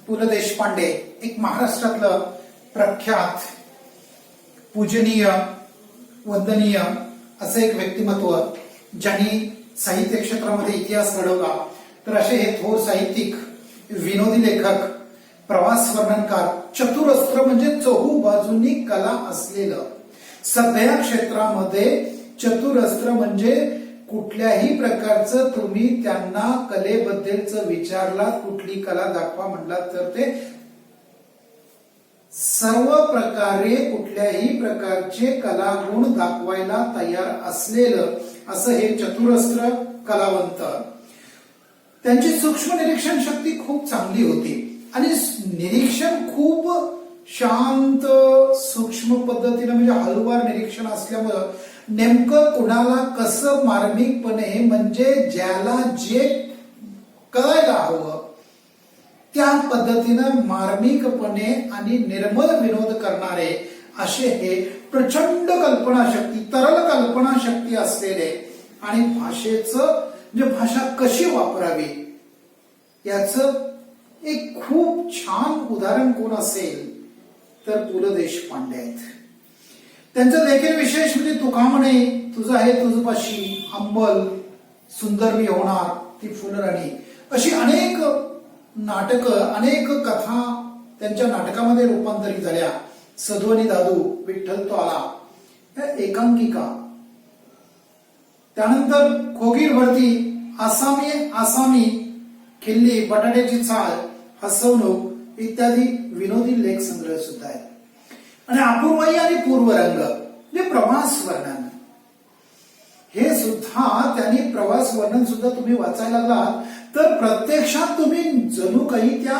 पु ल देशपांडे एक महाराष्ट्रातलं प्रख्यात पूजनीय वंदनीय असं एक व्यक्तिमत्व ज्यांनी साहित्य क्षेत्रामध्ये इतिहास घडवला. तर असे हे थोर साहित्यिक, विनोदी लेखक, प्रवास वर्णनकार, चतुरस्त्र म्हणजे चहू बाजूंनी कला असलेलं, सगळ्या क्षेत्रामध्ये चतुरस्त्र म्हणजे कुठल्याही प्रकारचं तुम्ही त्यांना कलेबद्दलचं विचारला, कुठली कला दाखवा म्हणलात तर ते सर्व प्रकारे कुठल्याही प्रकारचे कलागुण दाखवायला तयार असलेलं असं हे चतुरस्त्र कलावंत. त्यांची सूक्ष्म निरीक्षण शक्ती खूप चांगली होती आणि निरीक्षण खूप शांत सूक्ष्म पद्धतीने म्हणजे हळूवार निरीक्षण असल्यामुळं नेमकं कुणाला कसं मार्मिकपणे म्हणजे ज्याला जे कळायला हवं त्या पद्धतीनं मार्मिकपणे आणि निर्मल विनोद करणारे असे हे प्रचंड कल्पनाशक्ती, तरल कल्पनाशक्ती असलेले आणि भाषेचं म्हणजे भाषा कशी वापरावी याचं एक खूप छान उदाहरण कोण असेल तर पु ल देशपांडे आहेत. त्यांचं देखील विशेष म्हणजे तुका म्हणे तुझं आहे तुझपाशी अंबल सुंदर मी होणार ती फुलराणी, अशी अनेक नाटकं, अनेक कथा त्यांच्या नाटकामध्ये रूपांतरित झाल्या. सधू आणि दादू, विठ्ठल तो आला, एकांकिका, त्यानंतर खोगीर भरती, आसामी खिल्ली, बटाट्याची चाळ, हसवणूक इत्यादी विनोदी लेख संग्रह सुद्धा आहे. आणि अपूर्वाई आणि पूर्वरंग म्हणजे प्रवास वर्णन, हे सुद्धा त्यांनी प्रवास वर्णन सुद्धा तुम्ही वाचायला लागलात तर प्रत्यक्षात तुम्ही जणू काही त्या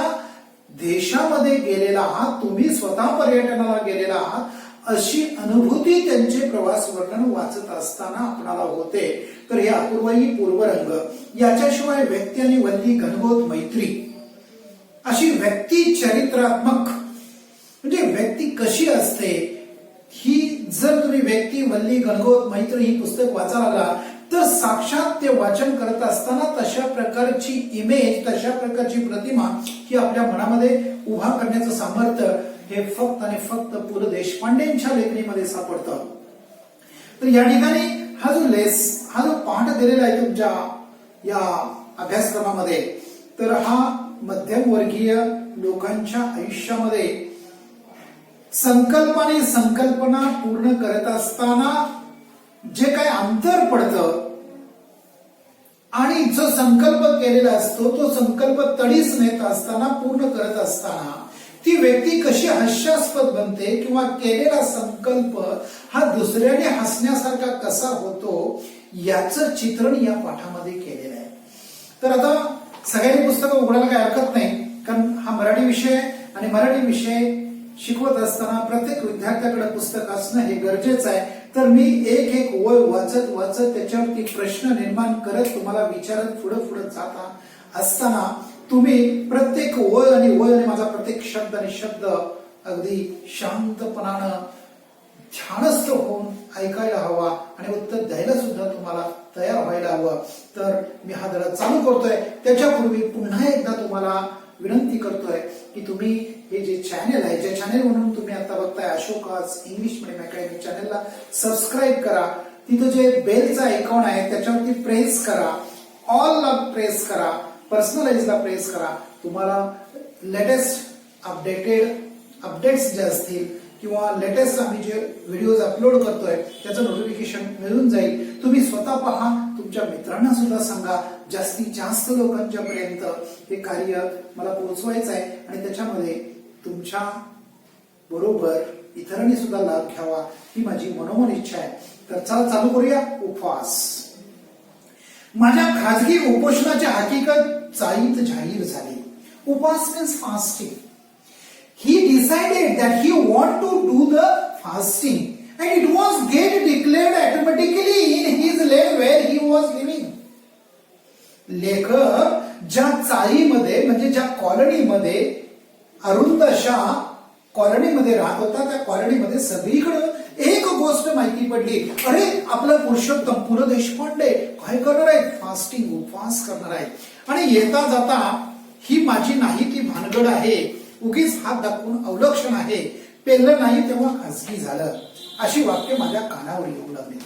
देशामध्ये गेलेला आहात, तुम्ही स्वतः पर्यटनाला गेलेला आहात अशी अनुभूती त्यांचे प्रवास वर्णन वाचत असताना आपणाला होते. तर हे अपूर्वाई पूर्वरंग, याच्याशिवाय व्यक्ती आणि वल्ली घनगोत मैत्री, अशी व्यक्ती चरित्रात्मक म्हणजे व्यक्ती कशी असते ही जर तुम्ही व्यक्ती वल्ली गणगोत मैत्री ही पुस्तक वाचायला लागला तर साक्षात ते वाचन करत असताना तशा प्रकारची इमेज, तशा प्रकारची प्रतिमा ही आपल्या मनामध्ये उभा करण्याचं सामर्थ्य हे फक्त आणि फक्त पु ल देशपांडेंच्या लेखणीमध्ये सापडतं. तर या ठिकाणी हा जो पाठ दिलेला आहे तुमच्या या अभ्यासक्रमामध्ये, तर हा मध्यमवर्गीय लोकांच्या आयुष्यामध्ये संकल्पना पूर्ण करत असताना जे काही अंतर पडतं आणि जो संकल्प केलेला असतो तो संकल्प तडीस नेत असताना, पूर्ण करत असताना ती व्यक्ती कशी हास्यास्पद बनते किंवा केलेला संकल्प हा दुसऱ्याने हसण्यासारखा कसा होतो याचं चित्रण या पाठामध्ये केलेलं आहे. तर आता सगळ्यांनी पुस्तकं उघडायला काही हरकत नाही, कारण हा मराठी विषय आणि मराठी विषय शिकवत असताना प्रत्येक विद्यार्थ्याकडे पुस्तक असणं हे गरजेचं आहे. तर मी एक एक ओळ वाचत त्याच्यावरती प्रश्न निर्माण करत तुम्हाला विचारत पुढे जाता असताना तुम्ही प्रत्येक ओळ आणि माझा प्रत्येक शब्द आणि शब्द अगदी शांतपणानं ध्यानस्थ होऊन ऐकायला हवा आणि उत्तर द्यायला सुद्धा तुम्हाला तयार व्हायला हवं. तर मी हा धडा चालू करतोय त्याच्यापूर्वी पुन्हा एकदा तुम्हाला विनंती करतोय की तुम्ही हे जे चॅनल आहे, जे चॅनल म्हणून तुम्ही आता बघताय अशोकास इंग्लिश मीडियम अकॅडमी चॅनलला सबस्क्राईब करा. तिथं जे बेलचा आयकॉन आहे त्याच्यावरती प्रेस करा, ऑल प्रेस करा, पर्सनलाइजला प्रेस करा. तुम्हाला लेटेस्ट अपडेट्स जे असतील किंवा लेटेस्ट आम्ही जे व्हिडिओज अपलोड करतोय त्याचं नोटिफिकेशन मिळून जाईल. तुम्ही स्वतः पहा, तुमच्या मित्रांना सुद्धा सांगा, जास्तीत जास्त लोकांच्या पर्यंत हे कार्य मला पोहोचवायचं आहे आणि त्याच्यामध्ये तुमच्या बरोबर इतरांनी सुद्धा लाभ घ्यावा ही माझी मनोमन इच्छा आहे. तर चला चालू करूया. उपवास. माझ्या खाजगी उपोषणाची हकीकत चाळीत जाहीर झाली. उपवास means fasting. He decided that he want to do the fasting and it was get declared automatically in his land where he was living. लेखक ज्या चाळीमध्ये म्हणजे ज्या कॉलनीमध्ये अरुंद अशा कॉलनीमध्ये राहत होता त्या कॉलनीमध्ये सगळीकडे एक गोष्ट माहिती पडली, अरे आपला पुरुषोत्तम पु ल देशपांडे काय करणार आहेत, फास्टिंग उपवास करणार आहेत. आणि येता जाता ही माझी नाही ती भानगड आहे, उगीच हात दाखवून अवलक्षण आहे, पेरलं नाही तेव्हा खासगी झालं, अशी वाक्य माझ्या कानावर येऊ लागली.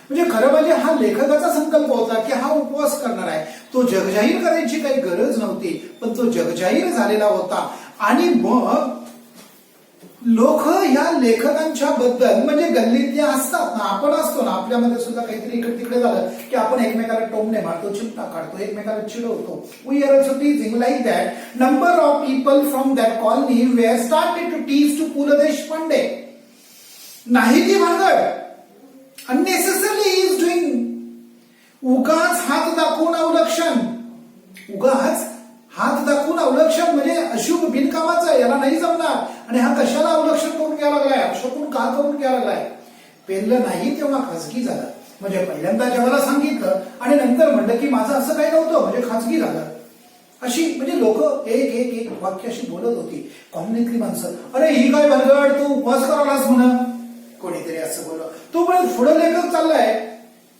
म्हणजे खरं म्हणजे हा लेखकाचा संकल्प होता की हा उपवास करणार आहे. तो जगजाहीर करायची काही गरज नव्हती, पण तो जगजाहीर झालेला होता. आणि मग लोक या लेखकांच्या बद्दल, म्हणजे गल्लीतले असतात ना, आपण असतो ना, आपल्यामध्ये सुद्धा काहीतरी इकडे तिकडे झालं की आपण एकमेकाला टोमणे मारतो, चिमटा काढतो, एकमेकाला चिडवतो. We are also teasing like that. Number of people from that colony were started to tease to Pu La Deshpande. नाही ती भानगड, unnecessarily he is doing. उगाच हात दाखवून अवलक्षण, उगाच हात दाखवून अवलक्षण म्हणजे अशुभ बिनकामाचा, याला नाही जमणार. आणि हा कशाला अवलक्षण करून घ्यायला लागलाय, अपशकून का करून घ्यायला लागलाय. पेरलं नाही तेव्हा खासगी झालं. म्हणजे पहिल्यांदा जगाला सांगितलं आणि नंतर म्हणलं की माझं असं काही नव्हतं, म्हणजे खासगी झालं. अशी म्हणजे लोक एक एक एक वाक्य अशी बोलत होती. कॉलनीतली माणसं, अरे ही काय भानगड, तू उपवास करायलास म्हणा, कोणीतरी असं बोललं. तो पण पुढे लेखक चाललाय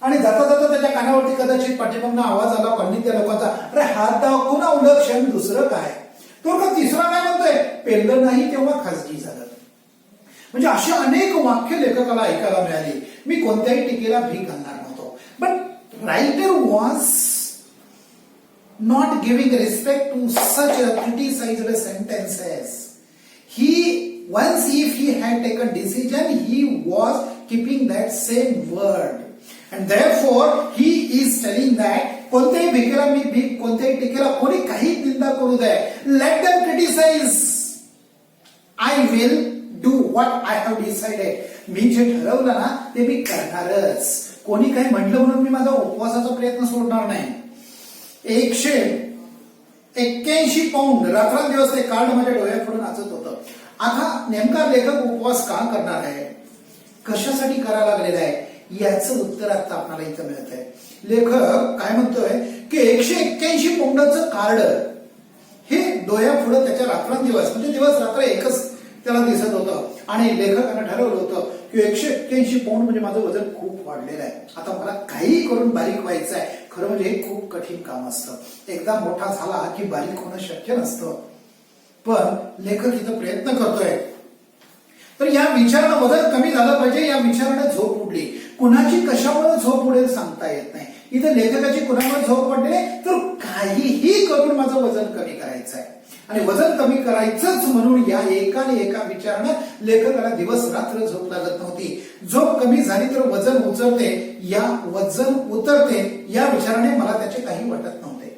आणि जाता जाता त्याच्या कानावरती कदाचित पाठीमागनं आवाज आला कॉलनीतल्या लोकांचा, अरे हात दाखवून अवलक्षण, दुसरं काय. तो का तिसरा काय म्हणतोय, पेरलं नाही तेव्हा खासगी झालं. म्हणजे अशी अनेक वाक्य लेखकाला ऐकायला मिळाली. मी कोणत्याही टीकेला भीक घालणार नव्हतो. But writer was not giving respect to such criticised sentences. He, once if he had taken decision, he was keeping that same word. And therefore, he is telling that कोणत्याही भिकेला मी भीक, कोणत्याही टीकेला कोणी काही निंदा करू दे, let them criticize. I will do what I have decided. मी जे ठरवलं ना ते मी करणारच. कोणी काही म्हटलं म्हणून मी माझा उपवासाचा प्रयत्न सोडणार नाही. 181 पाऊंड रात्रंदिवस ते कार्ड माझ्या डोळ्यापुढे नाचत होतं. आता नेमका लेखक उपवास का करणार आहे, कशासाठी करायला लागलेला आहे, याचं उत्तर आता आपल्याला इथं मिळत आहे. लेखक काय म्हणतोय की 181 पाऊंडाचं कार्ड हे डोळ्यापुढे त्याच्या रात्रंदिवस, म्हणजे दिवस रात्र एकच त्याला दिसत होतं. आणि लेखकानं ठरवलं होतं की 181 पाऊंड म्हणजे माझं वजन खूप वाढलेलं आहे, आता मला काही करून बारीक व्हायचं आहे. खरं म्हणजे हे खूप कठीण काम असतं. एकदा मोठा झाला की बारीक होणं शक्य नसतं. पण लेखक इथं प्रयत्न करतोय. तर या विचारानं वजन कमी झालं पाहिजे, या विचारानं झोप उडली. कुणाची कशामुळे झोप उडेल सांगता येत नाही. इथं लेखकाची कुणामुळे झोप पडली तर काहीही करून माझं वजन कमी करायचं आहे. आणि वजन कमी करायचंच म्हणून या एका विचारानं लेखकाला दिवस रात्र झोप लागत नव्हती. झोप कमी झाली तर वजन उतरते, वजन उतरते या विचाराने मला त्याचे काही वाटत नव्हते.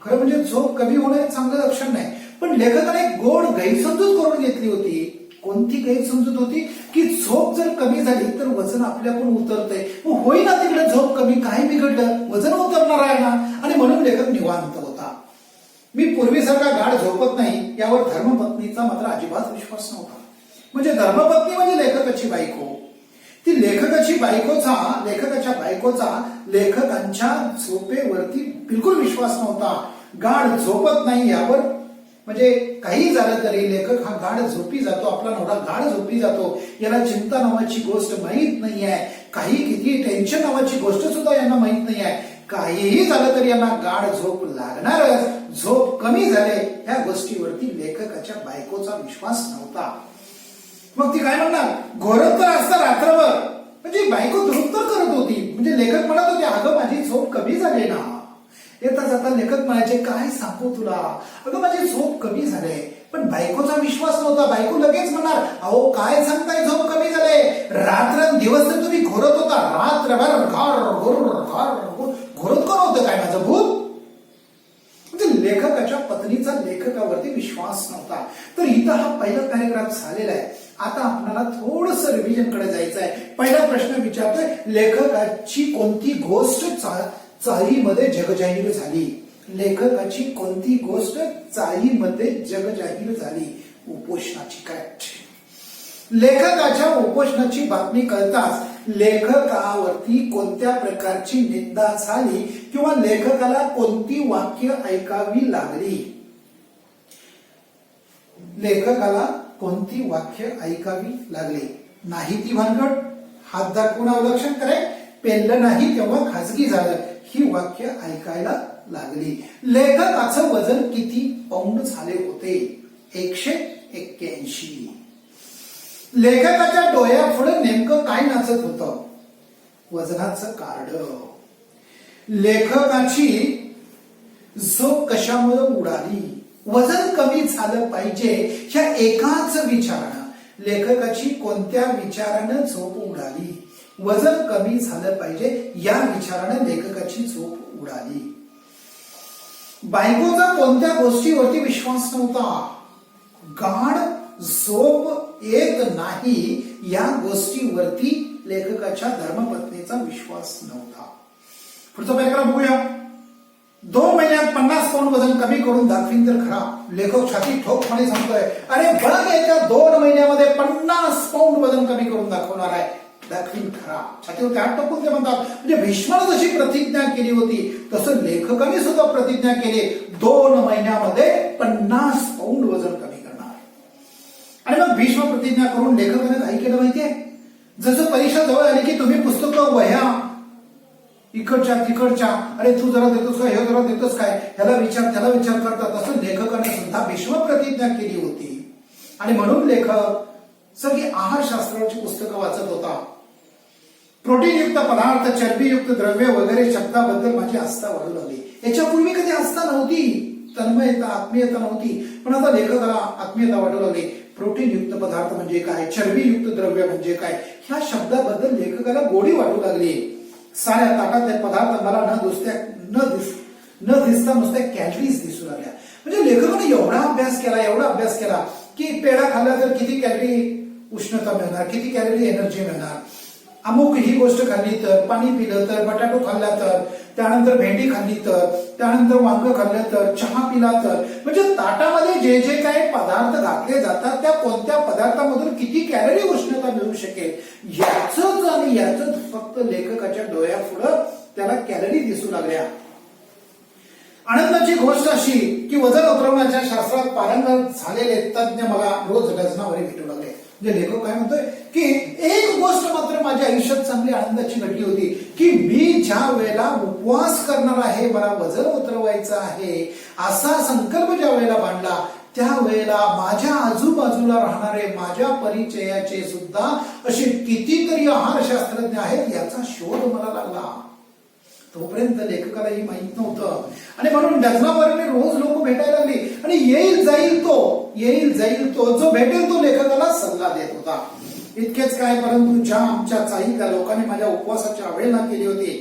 खरं म्हणजे झोप कमी होणं हे चांगलं लक्षण नाही. पण लेखकाने एक गोड गैरसमजूत करून घेतली होती. कोणती गैरसमजूत होती की झोप जर कमी झाली तर वजन आपल्याकडून उतरतंय. होईना तिकडे झोप कमी, काय बिघडलं, वजन उतरणार आहे ना. आणि म्हणून लेखक निवांत होता. मी पूर्वीसारखा गाढ झोपत नाही यावर धर्मपत्नीचा मात्र अजिबात विश्वास नव्हता. म्हणजे धर्मपत्नी म्हणजे लेखकाची बायको. ती लेखकाच्या बायकोचा लेखकांच्या झोपेवरती बिलकुल विश्वास नव्हता. गाढ झोपत नाही यावर, म्हणजे काही झालं तरी लेखक हा गाढ झोपी जातो, आपला नवरा गाढ झोपी जातो, याला चिंता नावाची गोष्ट माहीत नाही आहे, काही किती टेन्शन नावाची गोष्ट सुद्धा यांना माहीत नाही आहे. काहीही झालं तरी यांना गाढ झोप लागणारच. झोप कमी झाले ह्या गोष्टीवरती लेखकाच्या बायकोचा विश्वास नव्हता. मग ती काय म्हणणार, घोरत तर असतं रात्रभर, म्हणजे बायको दुरुत्तर करत होती. म्हणजे लेखक म्हणत होते, अगं माझी झोप कमी झाली ना. येता जाता लेखक म्हणायचे, काय सांगू तुला, अगं माझी झोप कमी झाले. पण बायकोचा विश्वास नव्हता. बायको लगेच म्हणणार, अहो काय सांगताय झोप कमी झाले, रात्रंदिवस तर तुम्ही घोरत होता, रात्रभर घोरत कोण होतं, काय माझं भूत. म्हणजे लेखकाच्या पत्नीचा लेखकावरती विश्वास नव्हता. तर इथं हा पहिला पॅरेग्राफ झालेला आहे. आता आपल्याला थोडस रिव्हिजन कडे जायचं आहे. पहिला प्रश्न विचारतोय, लेखकाची कोणती गोष्ट चाळीमध्ये जगजाहीर झाली. लेखकाची कोणती गोष्ट चाळीमध्ये जगजाहीर झाली. उपोषणाची. करेक्ट. लेखकाच्या उपोषणाची बातमी कळताच लेखकावरती कोणत्या प्रकारची निंदा झाली किंवा लेखकाला कोणती वाक्य ऐकावी लागली. लेखकाला कोणती वाक्य ऐकावी लागली. नाही ती भानगड, हात दाखवून अवलक्षण करे, पेललं नाही तेव्हा खासगी झालं, ही वाक्य ऐकायला लागली. लेखकाचं वजन किती पाऊंड झाले होते? 181. लेखकाच्या डोळ्यापुढे नेमकं काय नाचत होतं? वजनाचं कार्ड. लेखकाची झोप कशामुळे उडाली? वजन कमी झालं पाहिजे ह्या एकाच विचारानं लेखकाची कोणत्या विचारानं झोप उडाली? वजन कमी झालं पाहिजे या विचारानं लेखकाची झोप उडाली. बायकोचा कोणत्या गोष्टीवरती विश्वास नव्हता? गाढ झोप येत नाही या गोष्टीवरती लेखकाच्या धर्मपत्नीचा विश्वास नव्हता. पुढचा पॅराग्राफ बघूया. 2 महिन्यात 50 पाऊंड वजन कमी करून दाखवीन तर खरा. लेखक छाती ठोकपणे सांगतोय, अरे बघ येत्या 2 महिन्यामध्ये 50 पाऊंड वजन कमी करून दाखवणार आहे, दाखवीन खरा. छातीवर हात टोकून ते म्हणतात. म्हणजे भीष्मानं जशी प्रतिज्ञा केली होती तसं लेखकाने सुद्धा प्रतिज्ञा केली, 2 महिन्यामध्ये 50 पाऊंड वजन कमी करणार. आणि मग भीष्म प्रतिज्ञा करून लेखकाने काही केलं माहितीये? जसं परीक्षा जवळ आली की तुम्ही पुस्तकं वह्या इकडच्या तिकडच्या, अरे तू जरा देतोस काय, हे जरा देतोस काय, ह्याला विचार त्याला विचार करतात. असं लेखकाने सुद्धा भीष्म प्रतिज्ञा केली होती. आणि म्हणून लेखक सगळी आहारशास्त्राची पुस्तकं वाचत होता. प्रोटीनयुक्त पदार्थ, चरबीयुक्त द्रव्य वगैरे शब्दाबद्दल माझी आस्था वाढू लागली. याच्यापूर्वी कधी आस्था नव्हती, तन्मयता आत्मीयता नव्हती, पण आता लेखकाला आत्मीयता वाढू लागली. प्रोटीनयुक्त पदार्थ म्हणजे काय, चरबीयुक्त द्रव्य म्हणजे काय, ह्या शब्दाबद्दल लेखकाला गोडी वाटू लागली. साऱ्या ताटातले पदार्थ मला न दिसता नुसत्या कॅलरीज दिसू लागल्या. म्हणजे लेखकाने एवढा अभ्यास केला की पेढा खाल्ला तर किती कॅलरी उष्णता मिळणार, किती कॅलरी एनर्जी मिळणार, अमुक ही गोष्ट खाल्ली तर, पाणी पिलं तर, बटाटो खाल्ला तर, त्यानंतर भेंडी खाल्ली तर, त्यानंतर वांग खाल्लं तर, चहा पिला तर, म्हणजे ताटामध्ये जे जे काही पदार्थ घातले जातात त्या कोणत्या पदार्थामधून किती कॅलरी उष्णता मिळू शकेल याच आणि याच फक्त लेखकाच्या डोळ्यापुढं त्याला कॅलरी दिसू लागल्या. आनंदाची गोष्ट अशी की वजन उतरवण्याच्या शास्त्रात पारंगत झालेले तज्ञ मला रोज डझनावर भेटू लागले. म्हणजे लेखक काय म्हणतोय की एक गोष्ट मात्र माझ्या आयुष्यात चांगली आनंदाची घडली होती की मी ज्या वेळेला उपवास करणार आहे, मला वजन उतरवायचं आहे असा संकल्प ज्या वेळेला बांधला त्यावेळेला माझ्या आजूबाजूला राहणारे माझ्या परिचयाचे सुद्धा असे कितीतरी आहारशास्त्रज्ञ आहेत याचा शोध मला लागला. तोपर्यंत लेखकाला ही माहित नव्हतं. आणि म्हणून डझनावरने रोज लोक भेटायला लागली आणि येईल जाईल तो जो भेटेल तो लेखकाला सल्ला देत होता. इतकेच काय, परंतु ज्या आमच्या चाळीतल्या लोकांनी माझ्या उपवासाची अवहेलना केली होती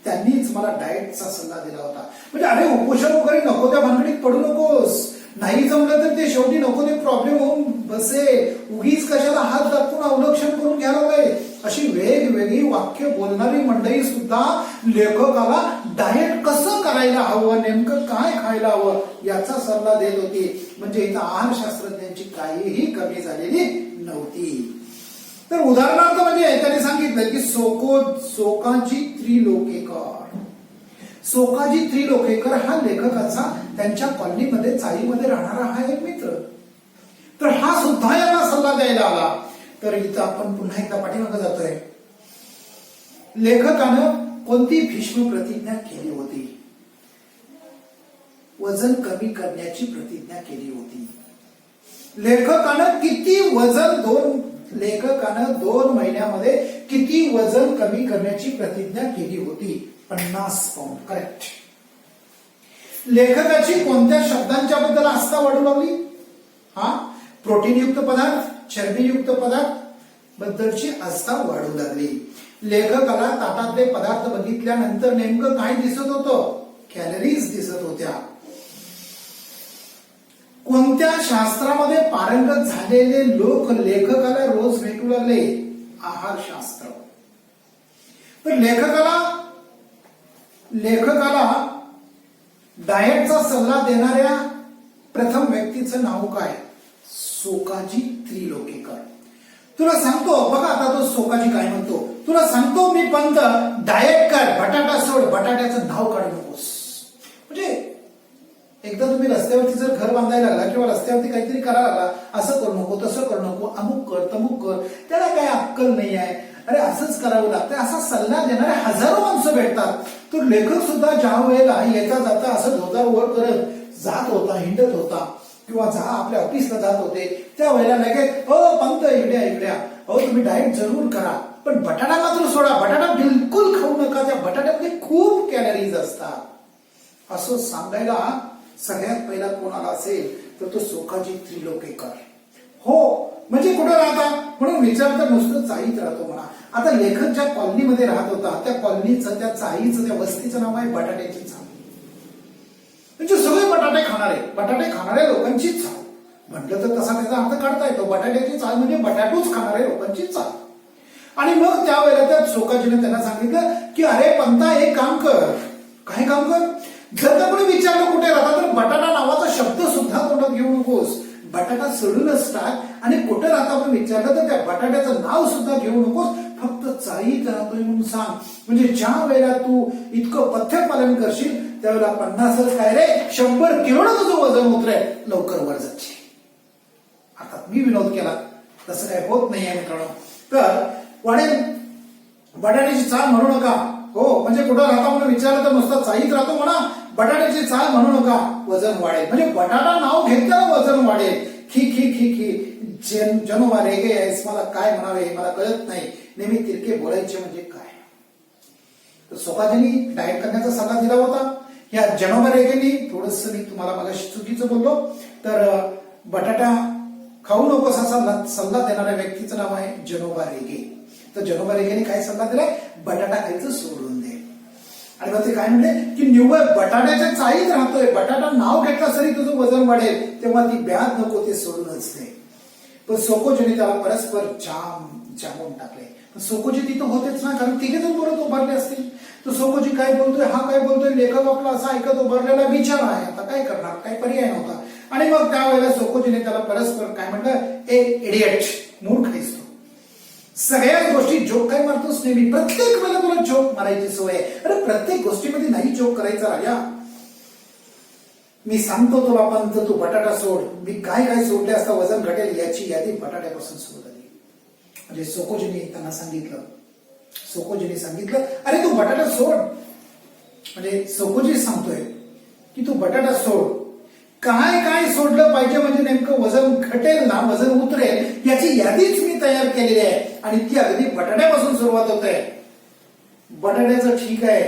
त्यांनीच मला डाएटचा सल्ला दिला होता. म्हणजे अरे उपोषण वगैरे नको त्या भानगडीत पडू नकोस, नाही जमलं तर ते शेवटी नको ते प्रॉब्लेम होऊन बसेल, उगीच कशाला हात दाखवून अवलक्षण करून घ्यायला लागेल. अशी वेगवेगळी वाक्य बोलणारी मंडळी सुद्धा लेखकाला डाएट कसं करायला हवं, नेमकं काय खायला हवं याचा सल्ला देत होती. म्हणजे इथं आहारशास्त्रज्ञांची काहीही कमी झालेली नव्हती. तर उदाहरणार्थ म्हणजे त्यांनी सांगितलं की सोकाजी त्रिलोकेकर हा लेखकाचा त्यांच्या कॉलनीमध्ये चाळीमध्ये राहणारा हा एक मित्र. तर हा सुद्धा यांना सल्ला द्यायला आला. तर इथं आपण पुन्हा एकदा पाठीमागे जातोय. लेखकानं कोणती भीष्म प्रतिज्ञा केली होती? वजन कमी करण्याची प्रतिज्ञा केली होती. लेखकानं 2 महिन्यामध्ये किती वजन कमी करण्याची प्रतिज्ञा केली होती? 50 पाऊंड. करेक्ट. लेखकाची कोणत्या शब्दांच्या बद्दल आस्था वाढू लागली? प्रोटीनयुक्त पदार्थ, चरबीयुक्त पदार्थ बद्दलची आस्था वाढू लागली. लेखकाला ताटातले पदार्थ बघितल्यानंतर नेमकं काय दिसत होतं? कॅलरीज दिसत होत्या. कोणत्या शास्त्रामध्ये पारंगत झालेले लोक लेखकाला रोज भेटू लागले? आहारशास्त्र. तर लेखकाला डाएटचा सल्ला देणाऱ्या प्रथम व्यक्तीचं नाव काय? सोकाजी त्रिलोकेकर. तुला सांगतो बघा, आता तो सोकाजी काय म्हणतो, तुला सांगतो मी पंत, डाएट कर, बटाटा सोड, बटाट्याचं नाव काढू नकोस. म्हणजे एकदा तुम्ही रस्त्यावरती जर घर बांधायला लागला किंवा रस्त्यावरती काहीतरी करायला लागला, असं करू नको, तसं करू नको, अमुक कर तमुक कर, त्याला काही अक्कल नाही आहे, अरे असंच करावं लागतं, असा सल्ला देणारे हजारो माणसं भेटतात. तो लेखक सुद्धा ज्या वेळेला येता जाता असं धोता वर करत जात होता, हिंडत होता किंवा आपल्या ऑफिसला जात होते, त्या वेळेला लगेच पंत इकड्या तुम्ही डाएट जरूर करा, पण बटाटा मात्र सोडा, बटाटा बिलकुल खाऊ नका, त्या बटाट्यामध्ये खूप कॅलरीज असतात असं सांगायला सगळ्यात पहिला कोणाला असेल तर तो सोकाजी त्रिलोकेकर. हो म्हणजे कुठं राहता म्हणून विचारता नुसतं चाळीत राहतो म्हणा. आता लेखक ज्या कॉलनीमध्ये राहत होता त्या कॉलनीचं, त्या चाळीचं, त्या वस्तीचं नाव आहे बटाट्याची चाळ. म्हणजे सगळे बटाटे खाणाऱ्या लोकांची चाळ म्हटलं तर तसा त्याचा अर्थ काढता येतो. बटाट्याची चाळ म्हणजे बटाटूच खाणाऱ्या लोकांची चाळ. आणि मग त्यावेळेला त्या सोकाजीने त्यांना सांगितलं की अरे पंता एक काम कर. काय काम कर? जर का कोणी विचारलं कुठे राहता तर बटाटा नावाचा शब्द सुद्धा तोंडात घेऊ नकोस, बटाटा सोडूनच टाक आणि कुठे राहता पण विचारलं तर त्या बटाट्याचं नाव सुद्धा घेऊ नकोस, फक्त चाळीत राहतोय म्हणून सांग. म्हणजे ज्या वेळेला तू इतकं पथ्य पालन करशील त्यावेळेला 50च काय रे 100 किलो तुझं वजन उतरेल, लवकर वर जाशील. आता मी विनोद केला तसं काय होत नाहीये मित्रांनो. तर वाढेल बटाट्याची चाळ म्हणू नका. हो म्हणजे कुठं राहता म्हणून विचारलं तर नुसतं चाळीत राहतो म्हणा, बटाट्याची चाळ म्हणू नका, वजन वाढेल. म्हणजे बटाटा नाव घेतल्यानं वजन वाढेल. खी खी खी खी जनोबा रेगे आहेस, मला काय म्हणावे मला कळत नाही, नेहमी तिरके बोलायचे म्हणजे काय. तर सोकाजींनी डाएट करण्याचा सल्ला दिला होता. या जनोबा रेगेंनी थोडस मी तुम्हाला मगाशी चुकीचं बोललो, तर बटाटा खाऊ नकोस असा सल्ला देणाऱ्या व्यक्तीचं नाव आहे जनोबा रेगे. तर जनोबा रेगेने काय सल्ला दिलाय? बटाटा खायचं सोडून दे. आणि मग ते काय म्हणले की निव्वळ बटाट्याच्या चाळीत राहतोय, बटाटा नाव घेतला तरी तुझं वजन वाढेल, तेव्हा ती ब्याज नको, ते सोडूनच दे. पण सोकोजीने त्याला परस्पर जामून टाकले. सोकोजी तिथं होतेच ना, कारण तिघे जण परत उभारले असतील. तर सोकोजी काय बोलतोय, हा काय बोलतोय, लेखक आपला असा ऐकत उभारलेला विचार आहे, आता काय करणार, काही पर्याय नव्हता. आणि मग त्यावेळेला सोकोजीने त्याला परस्पर काय म्हटलं, ए इडियट, मूर्ख आहेस तू, सगळ्याच गोष्टी जोक काय मारतोस नेहमी, प्रत्येक वेळेला तुला जोक मारायची सवय आहे. अरे प्रत्येक गोष्टीमध्ये नाही जोक करायचा राजा. मी सांगतो तुला पंत तू बटाटा सोड. मी काय काय सोडले असता वजन घटेल याची यादी बटाट्यापासून सुरू झाली. म्हणजे सोकोजीने त्यांना सांगितलं, अरे तू बटाटा सोड. म्हणजे सोकोजी सांगतोय की तू बटाटा सोड. काय काय सोडलं पाहिजे म्हणजे नेमकं वजन घटेल ना, वजन उतरेल याची यादीच मी तयार केलेली आहे. आणि ती अगदी बटाट्यापासून सुरुवात होत आहे. बटाट्याचं ठीक आहे,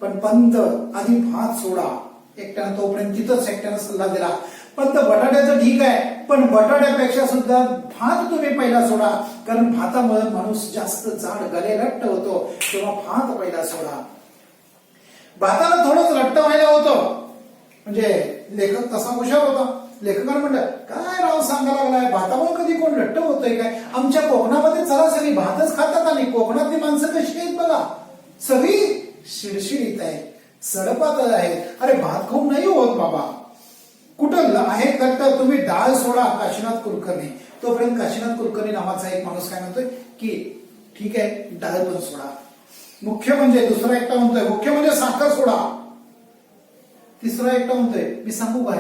पण पंत आधी भात सोडा. एकट्यानं तोपर्यंत तिथंच एकट्यानं सल्ला दिला. पंत बटाट्याचं ठीक आहे, पण बटाट्यापेक्षा सुद्धा भात तुम्ही पहिला सोडा, कारण भातामुळे माणूस जास्त जाड गले लट्ट होतो, तेव्हा भात पहिला सोडा. भाताला थोडंच लट्ट व्हायला होतं. म्हणजे लेखक तसा हुशार होता. लेखकानं म्हणलं काय राव सांगा लागलाय, भातामुळे कधी कोण लट्ट होतंय काय? आमच्या कोकणामध्ये सरासरी भातच खातात आणि कोकणातली माणसं कशी आहेत बघा, सगळी शिडशिडीत आहेत, सडपात आहेत. अरे भात खाऊन नाही होत बाबा. कुठं आहे लट्ट? तुम्ही डाळ सोडा. काशीनाथ कुलकर्णी, तोपर्यंत काशीनाथ कुलकर्णी नावाचा एक माणूस काय म्हणतोय की ठीक आहे डाळ पण सोडा. मुख्य म्हणजे दुसरा एकटा म्हणतोय मुख्य म्हणजे साखर सोडा. तिसरा एकटा म्हणतोय मी सांगू काय,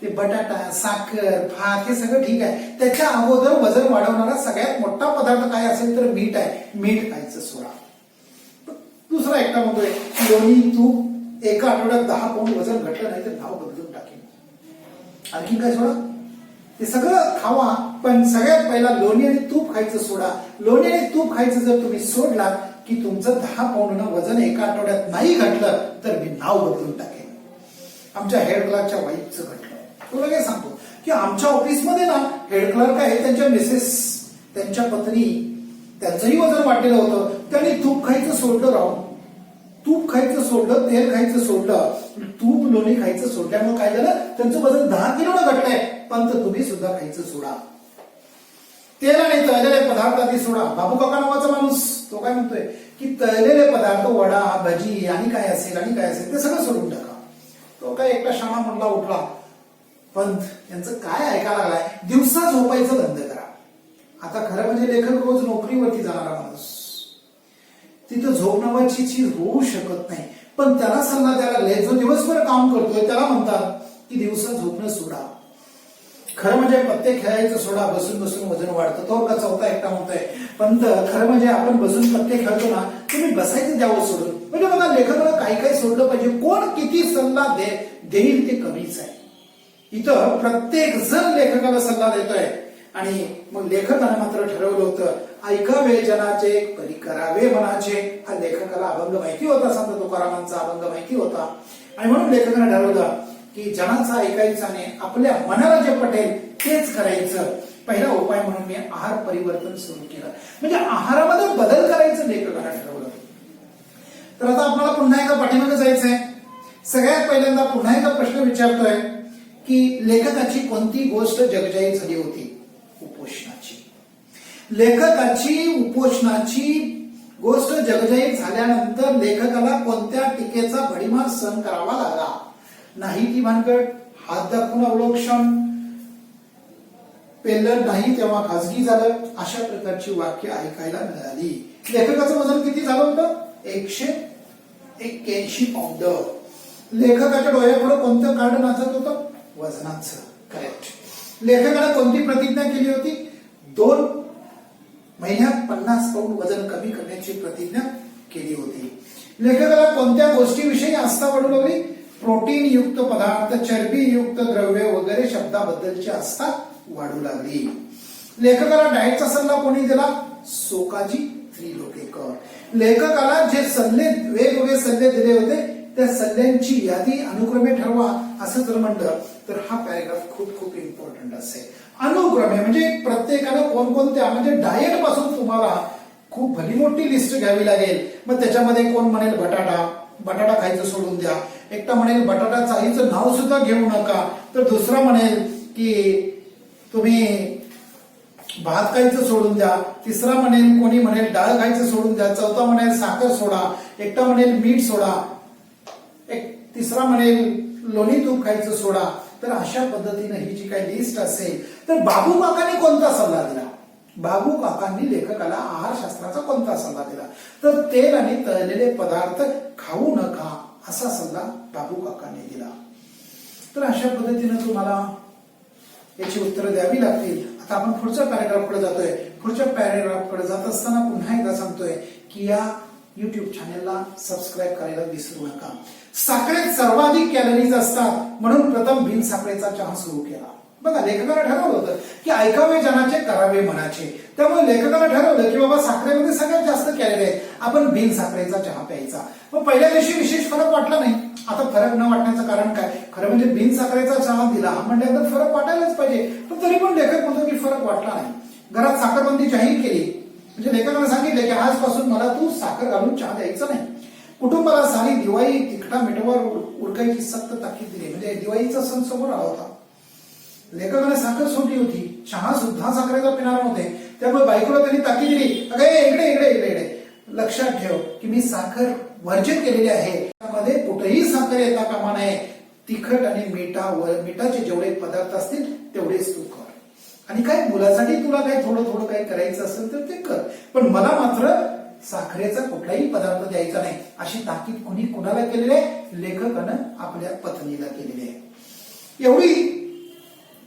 ते बटाटा, साखर, भात हे सगळं ठीक आहे, त्याच्या अगोदर वजन वाढवणारा सगळ्यात मोठा पदार्थ काय असेल तर मीठ आहे, मीठ खायचं सोडा. दुसरा एकटा म्हणतोय लोणी, तूप, एका आठवड्यात 10 पाऊंड वजन घटलं नाही तर नाव बदलून टाकेल. आणखी काय सोडा? ते सगळं खावा, पण सगळ्यात पहिला लोणी आणि तूप खायचं सोडा. लोणी आणि तूप खायचं जर तुम्ही सोडला की तुमचं 10 पाऊंड वजन एका आठवड्यात नाही घटलं तर मी नाव बदलून टाकेल. आमच्या हेड क्लर्कच्या वाईफचं घटलं. तुला काय सांगतो की आमच्या ऑफिसमध्ये ना हेड क्लर्क आहे, त्यांच्या मिसेस, त्यांच्या पत्नी, त्यांचंही वजन वाढलेलं होतं. त्यांनी तूप खायचं सोडलं राव. तूप खायचं सोडलं, तेल खायचं सोडलं, तूप लोणी खायचं सोडल्यामुळे काय झालं, त्यांचं वजन 10 किलोनं घटलंय. पण तुम्ही सुद्धा खायचं सोडा. तेल आणि तळलेले पदार्थ आधी सोडा. बाबू काका नावाचा माणूस तो काय म्हणतोय की तळलेले पदार्थ, वडा, भजी आणि काय असेल ते सगळं सोडून टाका. तो काय एकटा शाणा म्हणला उठला, पंत यांचं काय ऐकायला लागलाय, दिवसा झोपायचं बंद करा. आता खरं म्हणजे लेखक रोज नोकरीवरती जाणारा माणूस, तिथं झोप नावाची चीज होऊ शकत नाही. पण त्याला सल्ला द्यायला लागले, जो दिवसभर काम करतोय त्याला म्हणतात की दिवसा झोपणं सोडा. खरं म्हणजे पत्ते खेळायचं सोडा, बसून बसून वजन वाढतं. तो का चौथा एकटा म्हणतोय पंत खरं म्हणजे आपण बसून पत्ते खेळतो ना, तुम्ही बसायचं द्यावं सोडून. म्हणजे बघा लेखकाला काही काही सोडलं पाहिजे. कोण किती सल्ला देईल ते कमीच आहे. इथं प्रत्येक जण लेखकाला सल्ला देतोय आणि मग लेखकाने मात्र ठरवलं होतं ऐकावे जनाचे परी करावे मनाचे. हा लेखकाला अभंग माहिती होता, संत तुकारामांचा अभंग माहिती होता आणि म्हणून लेखकाने ठरवलं की जनाचा ऐकायचा नाही, आपल्या मनाला जे पटेल तेच करायचं. पहिला उपाय म्हणून मी आहार परिवर्तन सुरू केलं. म्हणजे आहारामध्ये बदल करायचं लेखकाने ठरवलं. तर आता आपल्याला पुन्हा एका पाठीमागे जायचंय. सगळ्यात पहिल्यांदा पुन्हा एका प्रश्न विचारतोय की लेखकाची कोणती गोष्ट जगजाहीर झाली होती? उपोषणाची. लेखकाची उपोषणाची गोष्ट जगजाहीर झाल्यानंतर लेखकाला कोणत्या टीकेचा भडीमार सहन करावा लागला? नाही ती भानगड, हात दाखवून अवलोकन, पेलर नाही तेव्हा खासगी झालं, अशा प्रकारची वाक्य ऐकायला मिळाली. लेखकाचं वजन किती झालं होतं? 181 पाऊंड. लेखकाच्या डोळ्यापुढे कोणतं कार्ड नाचत होतं? वजनाचं. करेक्ट. लेखकाने कोणती प्रतिज्ञा केली होती? 2 महिन्यात 50 पाऊंड वजन कमी करण्याची प्रतिज्ञा केली होती. लेखकाला कोणत्या गोष्टीविषयी आस्था वाढू लागली? प्रोटीन युक्त पदार्थ, चरबी युक्त द्रव्य वगैरे शब्दाबद्दलची आस्था वाढू लागली. लेखकाला डाएटचा सल्ला कोणी दिला? सोकाजी त्रिलोकेकर. लेखकाला जे सल्ले वेगवेगळे सल्ले दिले होते त्या सल्ल्यांची यादी अनुक्रमे ठरवा असं जर म्हणलं तर हा पॅरेग्राफ खूप खूप इम्पॉर्टंट असेल. अनुक्रमे म्हणजे प्रत्येकानं कोणकोणत्या, म्हणजे डाएट पासून तुम्हाला खूप भली मोठी लिस्ट घ्यावी लागेल. मग त्याच्यामध्ये कोण म्हणेल बटाटा खायचं सोडून द्या, एकटा म्हणेल बटाटा चाळीचं नाव सुद्धा घेऊ नका, तर दुसरा म्हणेल की तुम्ही भात खायचं सोडून द्या, तिसरा म्हणेल, कोणी म्हणेल डाळ खायचं सोडून द्या, चौथा म्हणेल साखर सोडा, एकटा म्हणेल मीठ सोडा, तिसरा म्हणेल लोणी तूप खायचं सोडा. तर अशा पद्धतीने ही जी काही लिस्ट असेल तर बाबू काकांनी कोणता सल्ला दिला? बाबू काकांनी लेखकाला आहारशास्त्राचा कोणता सल्ला दिला? तर तेल आणि तळलेले पदार्थ खाऊ नका असा सल्ला बाबू काकांनी दिला. तर अशा पद्धतीने तुम्हाला याची उत्तरं द्यावी लागतील. आता आपण पुढच्या पॅरेग्राफकडे जातोय. पुढच्या पॅरेग्राफकडे जात असताना पुन्हा एकदा सांगतोय की या युट्यूब चॅनेलला सबस्क्राईब करायला विसरू नका. साखरेत सर्वाधिक कॅलरीज असतात म्हणून प्रथम बिन साखरेचा चहा सुरू केला. बघा लेखकाला ठरवलं होतं की ऐकावे जनाचे करावे मनाचे. त्यामुळे लेखकाला ठरवलं की बाबा साखरेमध्ये सगळ्यात जास्त कॅलरी आहेत, आपण बिन साखरेचा चहा प्यायचा. मग पहिल्या दिवशी विशेष फरक वाटला नाही. आता फरक न वाटण्याचं कारण काय? खरं म्हणजे बिन साखरेचा चहा दिला म्हटल्यानंतर फरक वाटायलाच पाहिजे, पण तरी पण लेखक म्हणतो की फरक वाटला नाही. घरात साखरबंदी जाहीर केली. म्हणजे लेखकाने सांगितले की आजपासून मला तू साखर घालून चहा द्यायचा नाही. कुटुंबाला सारी दिवाळी तिखटा मिठवावर उरकायची सक्त ताकीद दिली. म्हणजे दिवाळीचा सण समोर आला होता. लेखकाने साखर सोडली होती, चहा सुद्धा साखरेचा पिणार नव्हते. त्यामुळे बायकोला त्यांनी ताकीद दिली, अगे इकडे इकडे इकडे इकडे लक्षात ठेव की मी साखर वर्जित केलेली आहे, त्यामध्ये कुठेही साखर येता कामा नये. तिखट आणि मिठाचे जेवढे पदार्थ असतील तेवढेच तू कर. आणि काय मुलासाठी तुला काही थोडं थोडं काही करायचं असेल तर ते कर, पण मला मात्र साखरेचा कुठलाही पदार्थ द्यायचा नाही. अशी ताकीद कुणी कुणाला केलेली आहे? लेखकानं आपल्या पत्नीला केलेली आहे. एवढी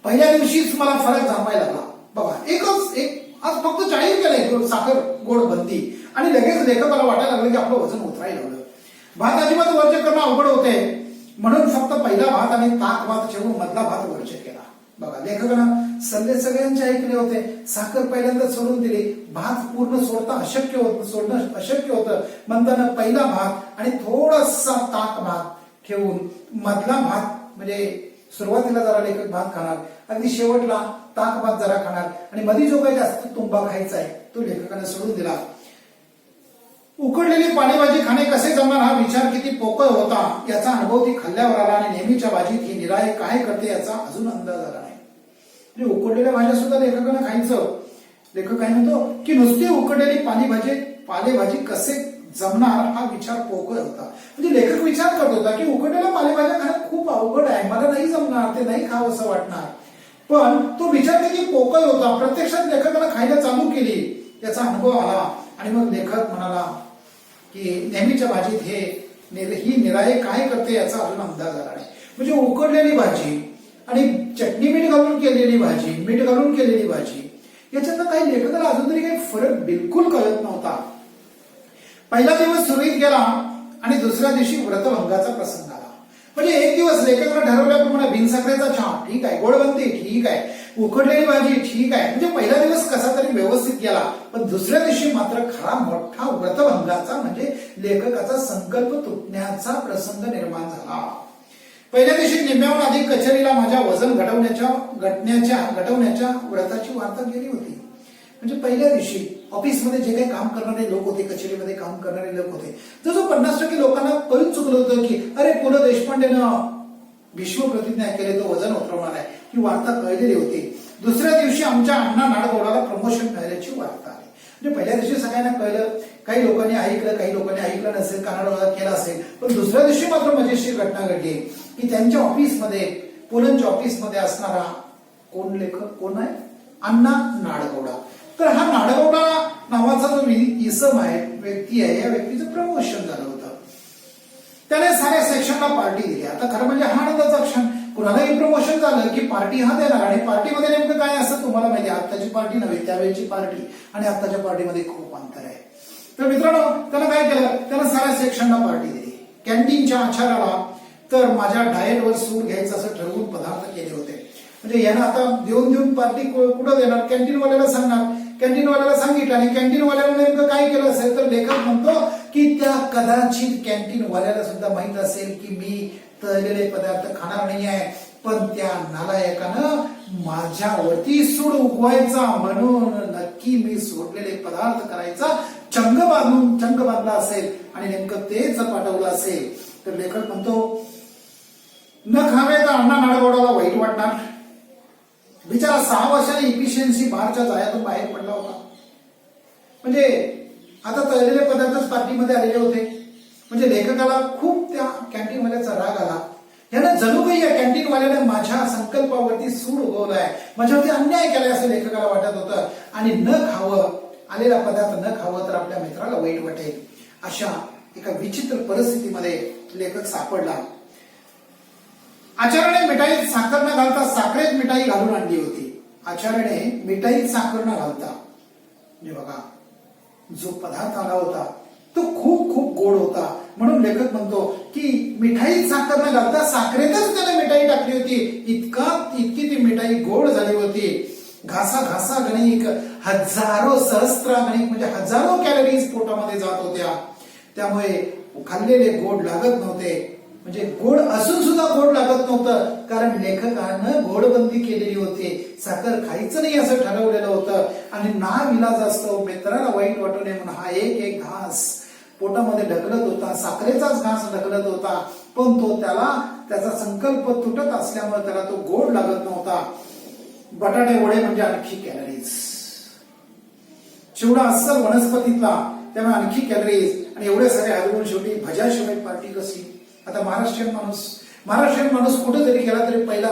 पहिल्या दिवशीच मला फरक जाणवायला लागला. बघा एक आज फक्त जाहीर केलंय साखर गोड बंदी आणि लगेच लेखकाला वाटायला लागलं की आपलं वजन उतरायला लागलं. भात अजिबात वर्ज्य करणं अवघड होते म्हणून फक्त पहिला भात आणि ताक भात ठेवून मधला भात वर्ज्य केला. बघा लेखकानं सल्ले सगळ्यांचे ऐकले होते. साखर पहिल्यांदा सोडून दिली, भात पूर्ण सोडणं अशक्य होतं म्हणताना पहिला भात आणि थोडासा ताक भात ठेवून मधला भात, म्हणजे सुरुवातीला जरा लेखक भात खाणार, अगदी शेवटला ताक भात जरा खाणार आणि मध्ये जो काही जास्त तुंबा खायचा आहे तो लेखकाने सोडून दिला. उकडलेली पालेभाजी खाणे कसे जमणार हा विचार किती पोकळ होता याचा अनुभव ती खाल्ल्यावर आला आणि नेहमीच्या भाजीत ही निराळे काय करते याचा अजून अंदाज आला नाही. म्हणजे उकडलेल्या भाज्या सुद्धा लेखकानं खायचं. लेखक काय म्हणतो की नुसती उकडलेली पालेभाजी कसे जमणार हा विचार पोकळ होता. म्हणजे लेखक विचार करत होता की उकडलेल्या पालेभाज्या खाणं खूप अवघड आहे, मला नाही जमणार, ते नाही खावं असं वाटणार. पण तो विचार किती पोकळ होता. प्रत्यक्षात लेखकानं खायला चालू केली, त्याचा अनुभव आला आणि मग लेखक म्हणाला की नेहमीच्या भाजीत ही निराळे काय करते याचा अजून अंदाज आला नाही. म्हणजे उकडलेली भाजी आणि चटणी मीठ घालून केलेली भाजी, मीठ घालून केलेली भाजी, याच्यातनं काही लेखकाला अजून तरी काही फरक बिलकुल कळत नव्हता. पहिला दिवस सुरळीत गेला आणि दुसऱ्या दिवशी व्रतभंगाचा प्रसंग आला. म्हणजे एक दिवस लेखकानं ठरवल्याप्रमाणे बिनसाखरेचा चहा ठीक आहे, गोडबंदी ठीक आहे, उकडलेली भाजी ठीक आहे, म्हणजे पहिला दिवस कसा तरी व्यवस्थित गेला. पण दुसऱ्या दिवशी मात्र खरा मोठा व्रतभंगाचा म्हणजे लेखकाचा संकल्प तुटण्याचा प्रसंग निर्माण झाला. पहिल्या दिवशी निम्म्याहून अधिक कचेरीला माझ्या वजन घटवण्याच्या व्रताची वार्ता गेली होती. म्हणजे पहिल्या दिवशी ऑफिसमध्ये जे काही काम करणारे लोक होते, कचेरीमध्ये काम करणारे लोक होते, जसं 50% लोकांना कळून चुकलं होतं की अरे पु ल देशपांडेनं भीष्म प्रतिज्ञा केली, तो वजन उतरवणार आहे, ही वार्ता कळलेली होती. दुसऱ्या दिवशी आमच्या अण्णा नाडगौडाला प्रमोशन मिळाल्याची वार्ता आली. म्हणजे पहिल्या दिवशी सगळ्यांना कळलं, काही लोकांनी ऐकलं, काही लोकांनी ऐकलं नसेल, कानाडोळा केला असेल. पण दुसऱ्या दिवशी मात्र मजेशीर घटना घडली की त्यांच्या ऑफिसमध्ये, पुलंच्या ऑफिसमध्ये असणारा कोण लेखक, कोण आहे, अण्णा नाडगौडा. तर हा नाडगौडा नावाचा जो इसम आहे, व्यक्ती आहे, या व्यक्तीचं प्रमोशन झालं होतं. त्याने साऱ्या सेक्शनला पार्टी दिली. आता खरं म्हणजे हा आनंदाचा क्षण. कुणालाही प्रमोशन झालं की पार्टी हा देणार, आणि पार्टीमध्ये नेमकं काय असं तुम्हाला माहिती आहे. आत्ताची पार्टी नव्हे, त्यावेळेची पार्टी आणि आत्ताच्या पार्टीमध्ये खूप अंतर आहे. तर मित्रांनो, त्यानं काय केलं, त्यानं साऱ्या सेक्शनला पार्टी दिली. कॅन्टीनच्या आचाराला तर माझ्या डाएटवर सूर घ्यायचं असं ठरवून पदार्थ केले होते. म्हणजे यानं आता देऊन पार्टी कुठं देणार, कॅन्टीनवाल्याला सांगणार. कॅन्टीनवाल्याला सांगितलं आणि कॅन्टीनवाल्याला नेमकं काय केलं असेल तर लेखक म्हणतो की त्या कदाचित कॅन्टीनवाल्याला सुद्धा माहित असेल की मी तळलेले पदार्थ खाणार नाही आहे, पण त्या नालायकानं माझ्यावरती सूड उगवायचा म्हणून नक्की मी सोडलेले पदार्थ करायचा चंग बांधला असेल आणि नेमकं तेच पाठवलं असेल. तर लेखक म्हणतो न खावे तर अण्णा नाडगौडाला वाईट वाटणार. बिचारा 6 वर्षाने इफिशियन्सी बारच्या जाळ्यातून बाहेर पडला होता. म्हणजे आता तळलेले पदार्थच पार्टीमध्ये आलेले होते. म्हणजे लेखकाला खूप त्या कॅन्टीनवाल्याचा राग आला. यानं जणू काही या कॅन्टीनवाल्याने माझ्या संकल्पावरती सूड उगवलाय, माझ्यावरती अन्याय केलाय असं लेखकाला वाटत होतं. आणि न खावं, आलेला पदार्थ न खावं तर आपल्या मित्राला वाईट वाटेल, अशा एका विचित्र परिस्थितीमध्ये लेखक सापडला. आचार्याने मिठाईत साखर न घालता साखरेत मिठाई घालून आणली होती. आचार्याने मिठाईत साखर न घालता, म्हणजे बघा, जो पदार्थ आला होता तो खूप खूप गोड होता. म्हणून लेखक म्हणतो की मिठाईत साखर न घालता साखरेतच त्याने मिठाई टाकली होती. इतकी ती मिठाई गोड झाली होती. घासा गणिक, हजारो सहस्त्र गणिक, म्हणजे हजारो कॅलरीज पोटामध्ये जात होत्या. त्यामुळे खाल्लेले गोड लागत नव्हते. म्हणजे गोड असून सुद्धा गोड लागत नव्हतं, कारण लेखकानं गोडबंदी केलेली होती. साखर खायचं नाही असं ठरवलेलं होतं. आणि नाविलाज असतो, मित्राला वाईट वाटू नये म्हणून हा एक घास पोटामध्ये ढकलत होता, साखरेचाच घास ढकलत होता. पण तो त्याचा संकल्प तुटत असल्यामुळे त्याला तो गोड लागत नव्हता. बटाटे वडे म्हणजे आणखी कॅलरीज, चिवडा अस्सल वनस्पतीतला, त्यामुळे आणखी कॅलरीज. आणि एवढे सगळे हरवून शेवटी भज्याशिवाय पार्टी कशी. आता महाराष्ट्रीयन माणूस कुठे जरी गेला तरी पहिला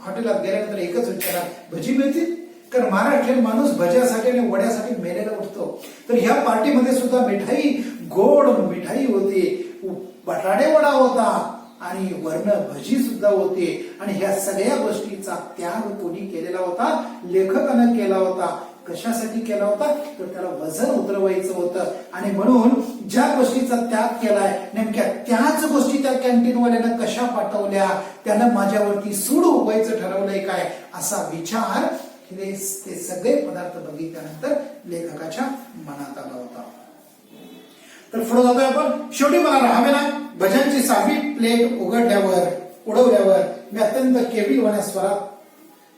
हॉटेलात गेल्यानंतर एकच विचारणार, भजी मिळतील? कारण महाराष्ट्रीयन माणूस भज्यासाठी आणि वड्यासाठी मेलेला उठतो. तर ह्या पार्टीमध्ये सुद्धा मिठाई, गोड मिठाई होती, बटाटे वडा होता आणि वर्ण भजी सुद्धा होती. आणि ह्या सगळ्या गोष्टीचा त्याग कोणी केलेला होता? लेखकानं केला होता. कशासाठी केला होता? तर त्याला वजन उतरवायचं होतं. आणि म्हणून ज्या गोष्टीचा त्याग केलाय, नेमक्या त्याच गोष्टी त्या कॅन्टीनवाल्यानं कशा पाठवल्या, त्यानं माझ्यावरती सूड उगवायचं ठरवलंय काय, असा विचार ते सगळे पदार्थ बघितल्यानंतर लेखकाच्या मनात आला होता. तर पुढे जातोय आपण. शेवटी मला राहावे ना, भज्यांची साधी प्लेट उडवल्यावर मी अत्यंत केविलवाण्या स्वरात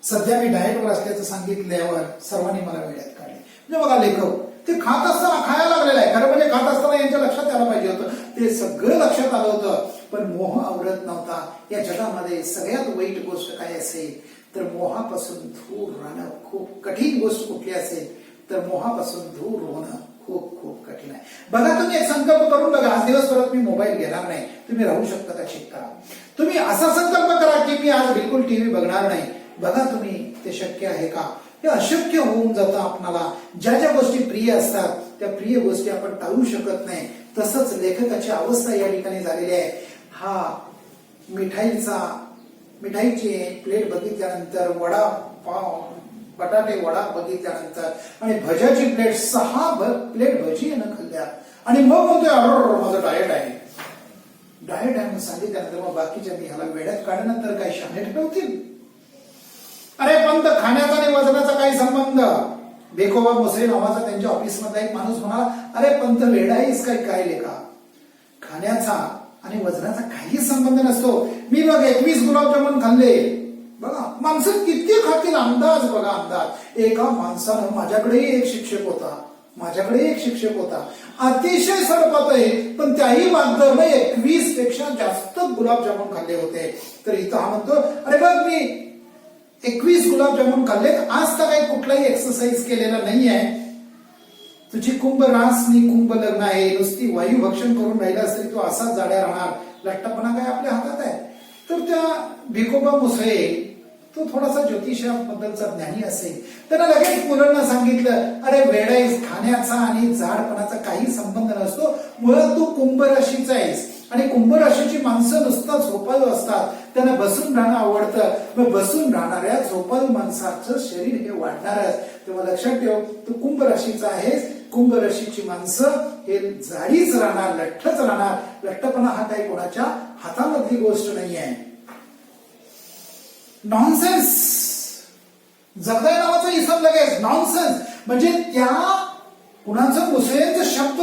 सध्या मी डाएटवर असल्याचं सांगितल्यावर सर्वांनी मला वेड्यात काढले. म्हणजे बघा, लेखक ते खात असताना खायला लागलेला आहे. खरं म्हणजे खात असताना यांच्या लक्षात यायला पाहिजे होतं, ते सगळं लक्षात आलं होतं, पण मोह आवरत नव्हता. या जगामध्ये सगळ्यात वाईट गोष्ट काय असेल तर मोहापासून दूर राहणं खूप कठीण गोष्ट कुठली असेल तर मोहापासून दूर होणं खूप खूप कठीण आहे. बघा, तुम्ही एक संकल्प करून बघा, आज दिवसभरात मी मोबाईल घेणार नाही. तुम्ही राहू शकता का? चेक करा. तुम्ही असा संकल्प करा की मी आज बिलकुल टीव्ही बघणार नाही. बघा तुम्ही ते शक्य आहे का? हे अशक्य होऊन जातं आपणाला. ज्या ज्या गोष्टी प्रिय असतात त्या प्रिय गोष्टी आपण टाळू शकत नाही. तसंच लेखकाची अवस्था या ठिकाणी झालेली आहे. हा मिठाईची प्लेट बघितल्यानंतर, वडा पाव बटाटे वडा बघितल्यानंतर आणि भज्याची प्लेट 6 प्लेट भजी यानं खाल्ल्या आणि मग म्हणतोय अरे माझं डाएट आहे. डाएट आहे म्हणून सांगितल्यानंतर मग बाकीच्या मी ह्याला वेड्यात काढल्यानंतर काही शाणे ठेवतील. अरे पंत, खाण्याचा आणि वजनाचा काही संबंध? बेखोबा मुसळे नावाचा त्यांच्या ऑफिस मधला एक माणूस म्हणाला, अरे पंत वेडाईस काय लेखा, खाण्याचा आणि वजनाचा काही संबंध नसतो. मी बघ 21 गुलाबजामुन खाल्ले. बघा माणसं किती खातील, अंदाज बघा अंदाज. एका माणसानं, माझ्याकडेही एक शिक्षक होता, अतिशय सडपात आहे, पण त्याही मागदरनं 21 पेक्षा जास्त गुलाबजामुन खाल्ले होते. तर इथं हा म्हणतो, अरे बघ मी 21 गुलाबजामुन खाल्लेत, आज तर काही कुठलाही एक्सरसाइज केलेला नाही आहे. तुझी कुंभ रास नि कुंभ लग्न आहे, नुसती वायू भक्षण करून राहिलास तरी तू असाच जाड्या राहणार, लठ्ठपणा काय आपल्या हातात आहे. तर त्या भिकोबा मुसळे तो थोडासा ज्योतिषाबद्दलचा ज्ञानी असेल, त्याला लगेच मुलांना सांगितलं, अरे वेडाईस, खाण्याचा आणि जाडपणाचा काही संबंध नसतो. मुळात तू कुंभ राशीचा आहेस आणि कुंभ राशीची माणसं नुसतं झोपाळू असतात, त्यांना बसून राहणं आवडतं. मग बसून राहणाऱ्या झोपाळू माणसाचं शरीर हे वाढणारच. तेव्हा लक्षात ठेव, तू कुंभ राशीचा आहेस. कुंभ राशीची माणसं हे जाडीच राहणार, लठ्ठच राहणार. लठ्ठपणा हा काही कोणाच्या हातामधली गोष्ट नाही आहे. नॉनसेन्स. जगदाय नावाचा इसम लगेच नॉनसेन्स, म्हणजे त्या कुणाचं मुसळेंचं शब्द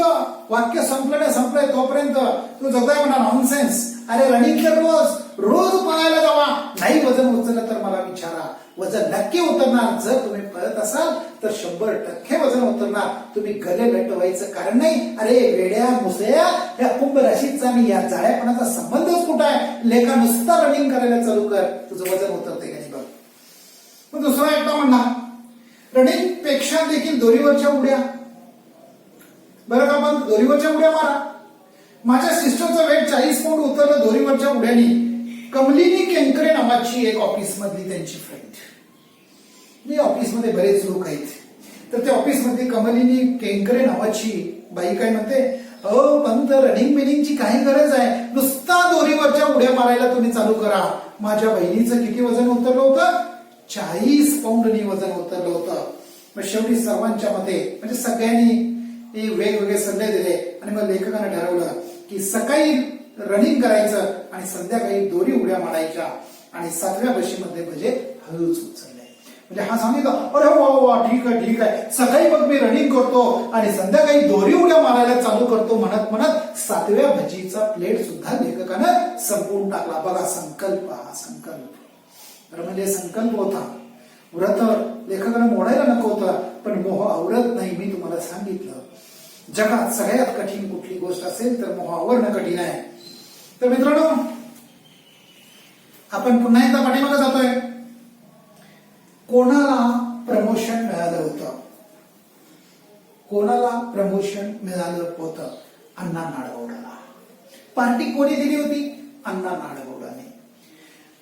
वाक्य संपलंय तोपर्यंत तो जगदाय म्हणा नॉनसेन्स. अरे रनिंग कर, रोज पळायला जावा. नाही वजन उचललं तर मला विचारा, वजन नक्की उतरणार. जर तुम्ही पळत असाल तर 100% वजन उतरणार. तुम्ही गले लटवायचं कारण नाही. अरे वेड्या मुसळ्या, या कुंभ राशीचा आणि या जाड्यापणाचा संबंधच कुठं आहे? लेखा नुसता रनिंग करायला चालू कर, तुझं वजन उतरते का नाही बघ. मग दुसरा एकटा म्हणला, रनिंग पेक्षा देखील दोरीवरच्या उड्या. बरं का, पण दोरीवरच्या उड्या मारा. माझ्या सिस्टरचं वेट 40 पाऊंड उतरलं दोरीवरच्या उड्यानी. कमलिनी केंकरे नावाची एक ऑफिस मधली त्यांची फ्रेंड, मी ऑफिसमध्ये बरेच लोक आहेत, तर त्या ऑफिसमध्ये कमलिनी केंकरे नावाची बाई काय म्हणते, अहो पंत, रनिंग बिनिंगची काही गरज आहे, नुसता दोरीवरच्या उड्या मारायला तुम्ही चालू करा. माझ्या बहिणीचं किती वजन उतरलं होतं? 40 पाऊंडनी वजन उतरलं होतं. मग शेवटी सर्वांच्या मध्ये, म्हणजे सगळ्यांनी वेगवेगळे सल्ले दिले आणि मग लेखकाने ठरवलं की सकाळी रनिंग करायचं आणि संध्याकाळी दोरी उड्या मारायच्या. आणि 7व्या बशीमध्ये भजे हळूच उचलले. म्हणजे हा सांगितलं, अरे वा वा, ठीक आहे, सकाळी मग मी रनिंग करतो आणि संध्याकाळी दोरी उड्या मारायला चालू करतो म्हणत 7व्या भजीचा प्लेट सुद्धा लेखकानं संपवून टाकला. बघा संकल्प, हा संकल्प म्हणजे संकल्प होता. व्रत लेखकानं मोडायला नको होतं, पण मोह आवरत नाही. मी तुम्हाला सांगितलं, जगात सगळ्यात कठीण कुठली गोष्ट असेल तर मोह आवरणं कठीण आहे. तर मित्रांनो, आपण पुन्हा एकदा पाठीमागे जातोय. कोणाला प्रमोशन मिळालं होतं? कोणाला प्रमोशन मिळालं होतं? अण्णा नाडगौडाला. पार्टी कोणी दिली होती? अण्णा नाडगौडाने.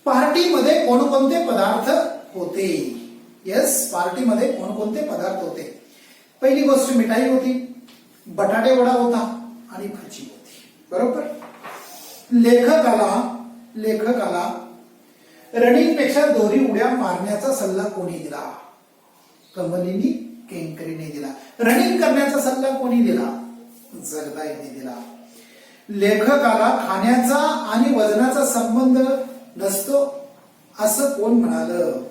पार्टीमध्ये कोणकोणते पदार्थ होते? येस, पार्टीमध्ये कोणकोणते पदार्थ होते? पहिली गोष्ट मिठाई होती, बटाटे वडा होता आणि भजी होती. बरोबर. लेखकाला रनिंग पेक्षा दोरी उड्या मारण्याचा सल्ला कोणी दिला? कमलिनी केंकरेने दिला. रनिंग करण्याचा सल्ला कोणी दिला? जगदाईने दिला. लेखकाला खाण्याचा आणि वजनाचा संबंध नसतो असं कोण म्हणालं?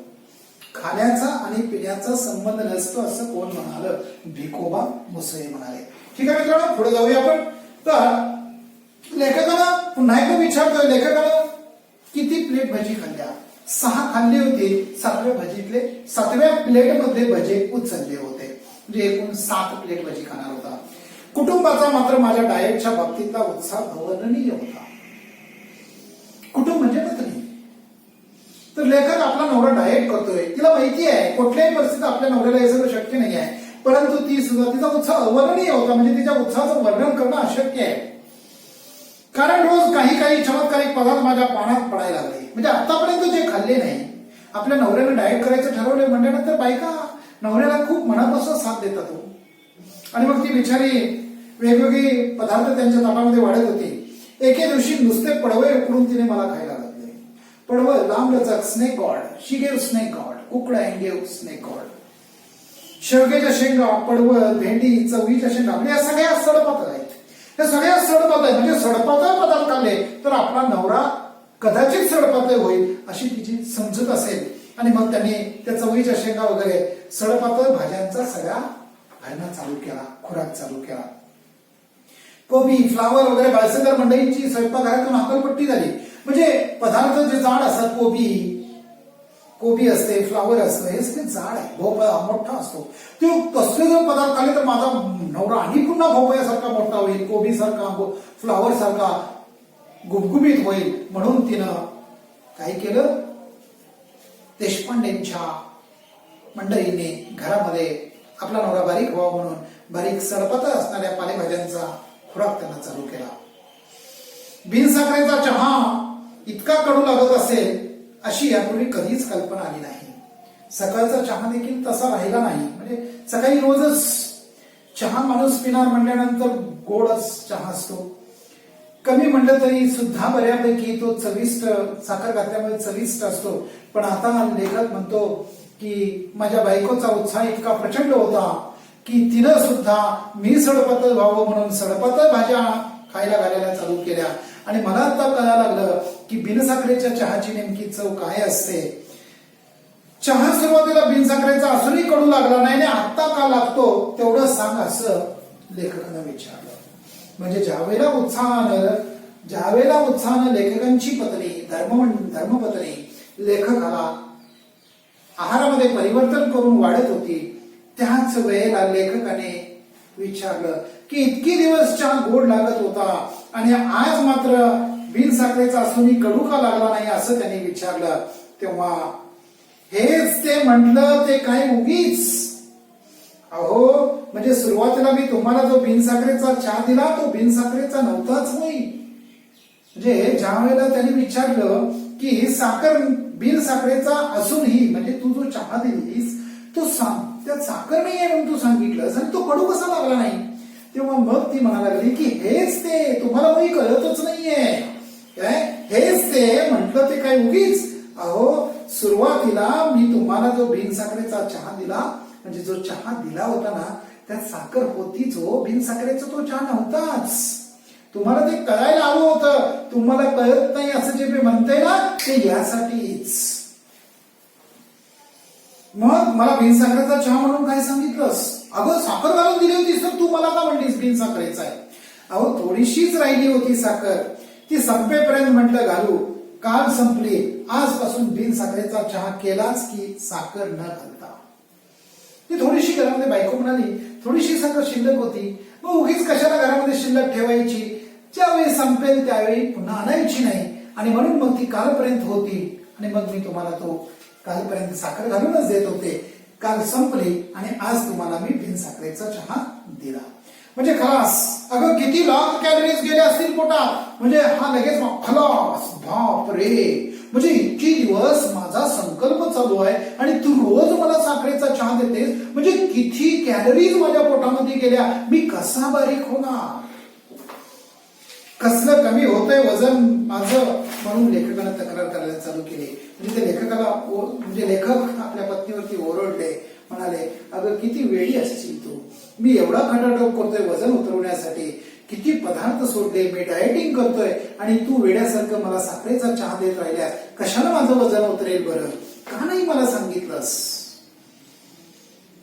खाण्याचा आणि पिण्याचा संबंध नसतो असं कोण म्हणालं? भिकोबा मुसळे म्हणाले. ठीक आहे मित्रांनो, पुढे जाऊया आपण. तर लेखकाला पुन्हा एकदा विचारतोय, लेखकाला किती प्लेट भजी खाल्ल्या? 6 खाल्ली होती. 7व्या प्लेटमध्ये भजे उचलले होते, म्हणजे एकूण 7 प्लेट भजी खाणार होता. कुटुंबाचा मात्र माझ्या डाएटच्या बाबतीतला उत्साह अवर्णनीय होता. कुटुंब म्हणजे पत्नी. तर लेखक आपला नवरा डाएट करतोय, तिला माहिती आहे कुठल्याही परिस्थितीत आपल्या नवऱ्याला हे सगळं शक्य नाही आहे, परंतु ती सुद्धा, तिचा उत्साह अवर्णनीय होता. म्हणजे तिच्या उत्साहाचं वर्णन करणं अशक्य आहे. कारण रोज काही चमत्कारिक पदार्थ माझ्या पाण्यात पडायला लागले. म्हणजे आतापर्यंत जे खाल्ले नाही, आपल्या नवऱ्यानं डाएट करायचं ठरवलं म्हणल्यानंतर बायका नवऱ्याला खूप मनापासून साथ देतात हो. आणि मग ती बिचारी वेगवेगळी पदार्थ त्यांच्या ताटामध्ये वाढत होती. एके दिवशी नुसते पडवळे उकडून तिने मला खायला लागले. पडवळ लांबलचक, snake god, she gave snake god, कुकडा अँड गेव स्नेक गॉड. शेवग्याच्या शेंगा, पडवळ, भेंडी, चवळीच्या शेंगा, म्हणजे या सगळ्या सडपातळ आहेत. हे सगळ्या सडपातळ म्हणजे सडपातळ पदार्थ खाल्ले तर आपला नवरा कदाचित सडपातळ होईल अशी तिची समजूत असेल. आणि मग त्यांनी त्या चवळीच्या शेंगा वगैरे सडपातळ भाज्यांचा सगळा घालणं चालू केला, खुराक चालू केला. कोबी, फ्लावर वगैरे बाळसेकर मंडळींची स्वयंपाकघरातून हकालपट्टी झाली. म्हणजे पदार्थ जे जाड असतात, कोबी असते, फ्लावर असतं, हे सगळे जाड आहे, भोपळा मोठा असतो. ते तसले जर पदार्थ खाल्ले तर माझा नवरा आणि पुन्हा भोपळ्यासारखा मोठा होईल, कोबी सारखा, फ्लावर सारखा गुबगुबीत होईल. म्हणून तिनं काय केलं, देशपांडेंच्या मंडळींनी घरामध्ये आपला नवरा बारीक व्हावा म्हणून बारीक सडपातळ असणाऱ्या पालेभाज्यांचा खुराक त्यांना चालू केला. बिनसाखरेचा चहा इतका कडू लागत असेल अशी यापूर्वी कधीच कल्पना आली नाही. सकाळचा चहा देखील तसा राहिला नाही. म्हणजे सकाळी रोजच चहा माणूस पिणार म्हटल्यानंतर गोडच चहा असतो. कमी म्हणलं तरी सुद्धा बऱ्यापैकी तो चविष्ट, साखर घातल्यामुळे चविष्ट असतो. पण आता लेखक म्हणतो की माझ्या बायकोचा उत्साह इतका प्रचंड होता की तिनं सुद्धा मी सडपातळ व्हावं म्हणून सडपातळ भाज्या खायला घालायला चालू केल्या. आणि मला आता कळायला लागलं की बिनसाखरेच्या चहाची नेमकी चव काय असते. चहा सुरुवातीला बिनसाखरेचा असूनही कडू लागला नाही आणि आता का लागतो तेवढं सांग असं लेखकानं विचारलं. म्हणजे ज्यावेळेला उत्साहानं लेखकांची पत्नी धर्मपत्नी लेखकाला आहारामध्ये परिवर्तन करून वाढत होती, त्याच वेळेला लेखकाने विचारलं की इतके दिवस चहा गोड लागत होता आणि आज मात्र बिनसाखरेचा असूनही कडू का लागला नाही असं त्याने विचारलं. तेव्हा हेच ते म्हटलं ते काय उगीच, अहो म्हणजे सुरुवातीला मी तुम्हाला जो बिनसाखरेचा चहा दिला तो बिनसाखरेचा नव्हताच होईल. म्हणजे ज्या वेळेला त्यांनी विचारलं की साखर बिनसाखरेचा असूनही, म्हणजे तू जो चहा दिलीस तो त्यात साखर नाही आहे म्हणून तू सांगितलंस आणि तो कडू कसा लागला नाही, तेव्हा मग ती म्हणायला लागली की हेच ते तुम्हाला काही कळतच नाहीये काय, हेच ते म्हटलं ते काय उगीच. अहो सुरुवातीला मी तुम्हाला जो बिनसाखरेचा चहा दिला, म्हणजे जो चहा दिला होता ना त्यात साखर होतीच हो, बिनसाखरेचा तो चहा नव्हताच. तुम्हाला ते कळायला हवं होतं, तुम्हाला कळत नाही असं जे मी म्हणते ना ते यासाठीच. मग मला बिनसाखरेचा चहा म्हणून काय सांगितलंस, अगं साखर घालून दिली होतीस तर तू मला का म्हणलीस बिनसाखरेचा आहे. अहो थोडीशीच राहिली होती साखर, ती संपेपर्यंत म्हटलं घालू, काल संपली, आजपासून बिनसाखरेचा चहा केलाच की साखर न घालता. ती थोडीशी घरामध्ये बायको म्हणाली थोडीशी साखर शिल्लक होती, मग उगीच कशाला घरामध्ये शिल्लक ठेवायची, ज्यावेळी संपेल त्यावेळी पुन्हा आणायची नाही. आणि म्हणून मग ती कालपर्यंत होती आणि मग मी तुम्हाला तो कालपर्यंत साखर घालूनच देत होते, काल संपली आणि आज तुम्हाला मी बिनसाखरेचा चहा दिला. म्हणजे खलास, अगं किती लाख कॅलरीज गेल्या असतील पोटात, म्हणजे हा लगेच खलास, बाप रे, म्हणजे इतके दिवस माझा संकल्प चालू आहे आणि तू रोज मला साखरेचा चहा देतेस, म्हणजे किती कॅलरीज माझ्या पोटामध्ये गेल्या, मी कसा बारीक होणार, कसलं कमी होतंय वजन माझं. म्हणून लेखकानं तक्रार करायला चालू केली. म्हणजे ते लेखक आपल्या पत्नीवरती ओरडले, म्हणाले अगं किती वेळी असशील तू, मी एवढा खटाटोप करतोय वजन उतरवण्यासाठी, किती पदार्थ सोडले, मी डाएटिंग करतोय आणि तू वेड्यासारखं मला साखरेचा चहा देत राहिल्या, कशाला माझं वजन उतरेल बरं, का नाही मला सांगितलंस.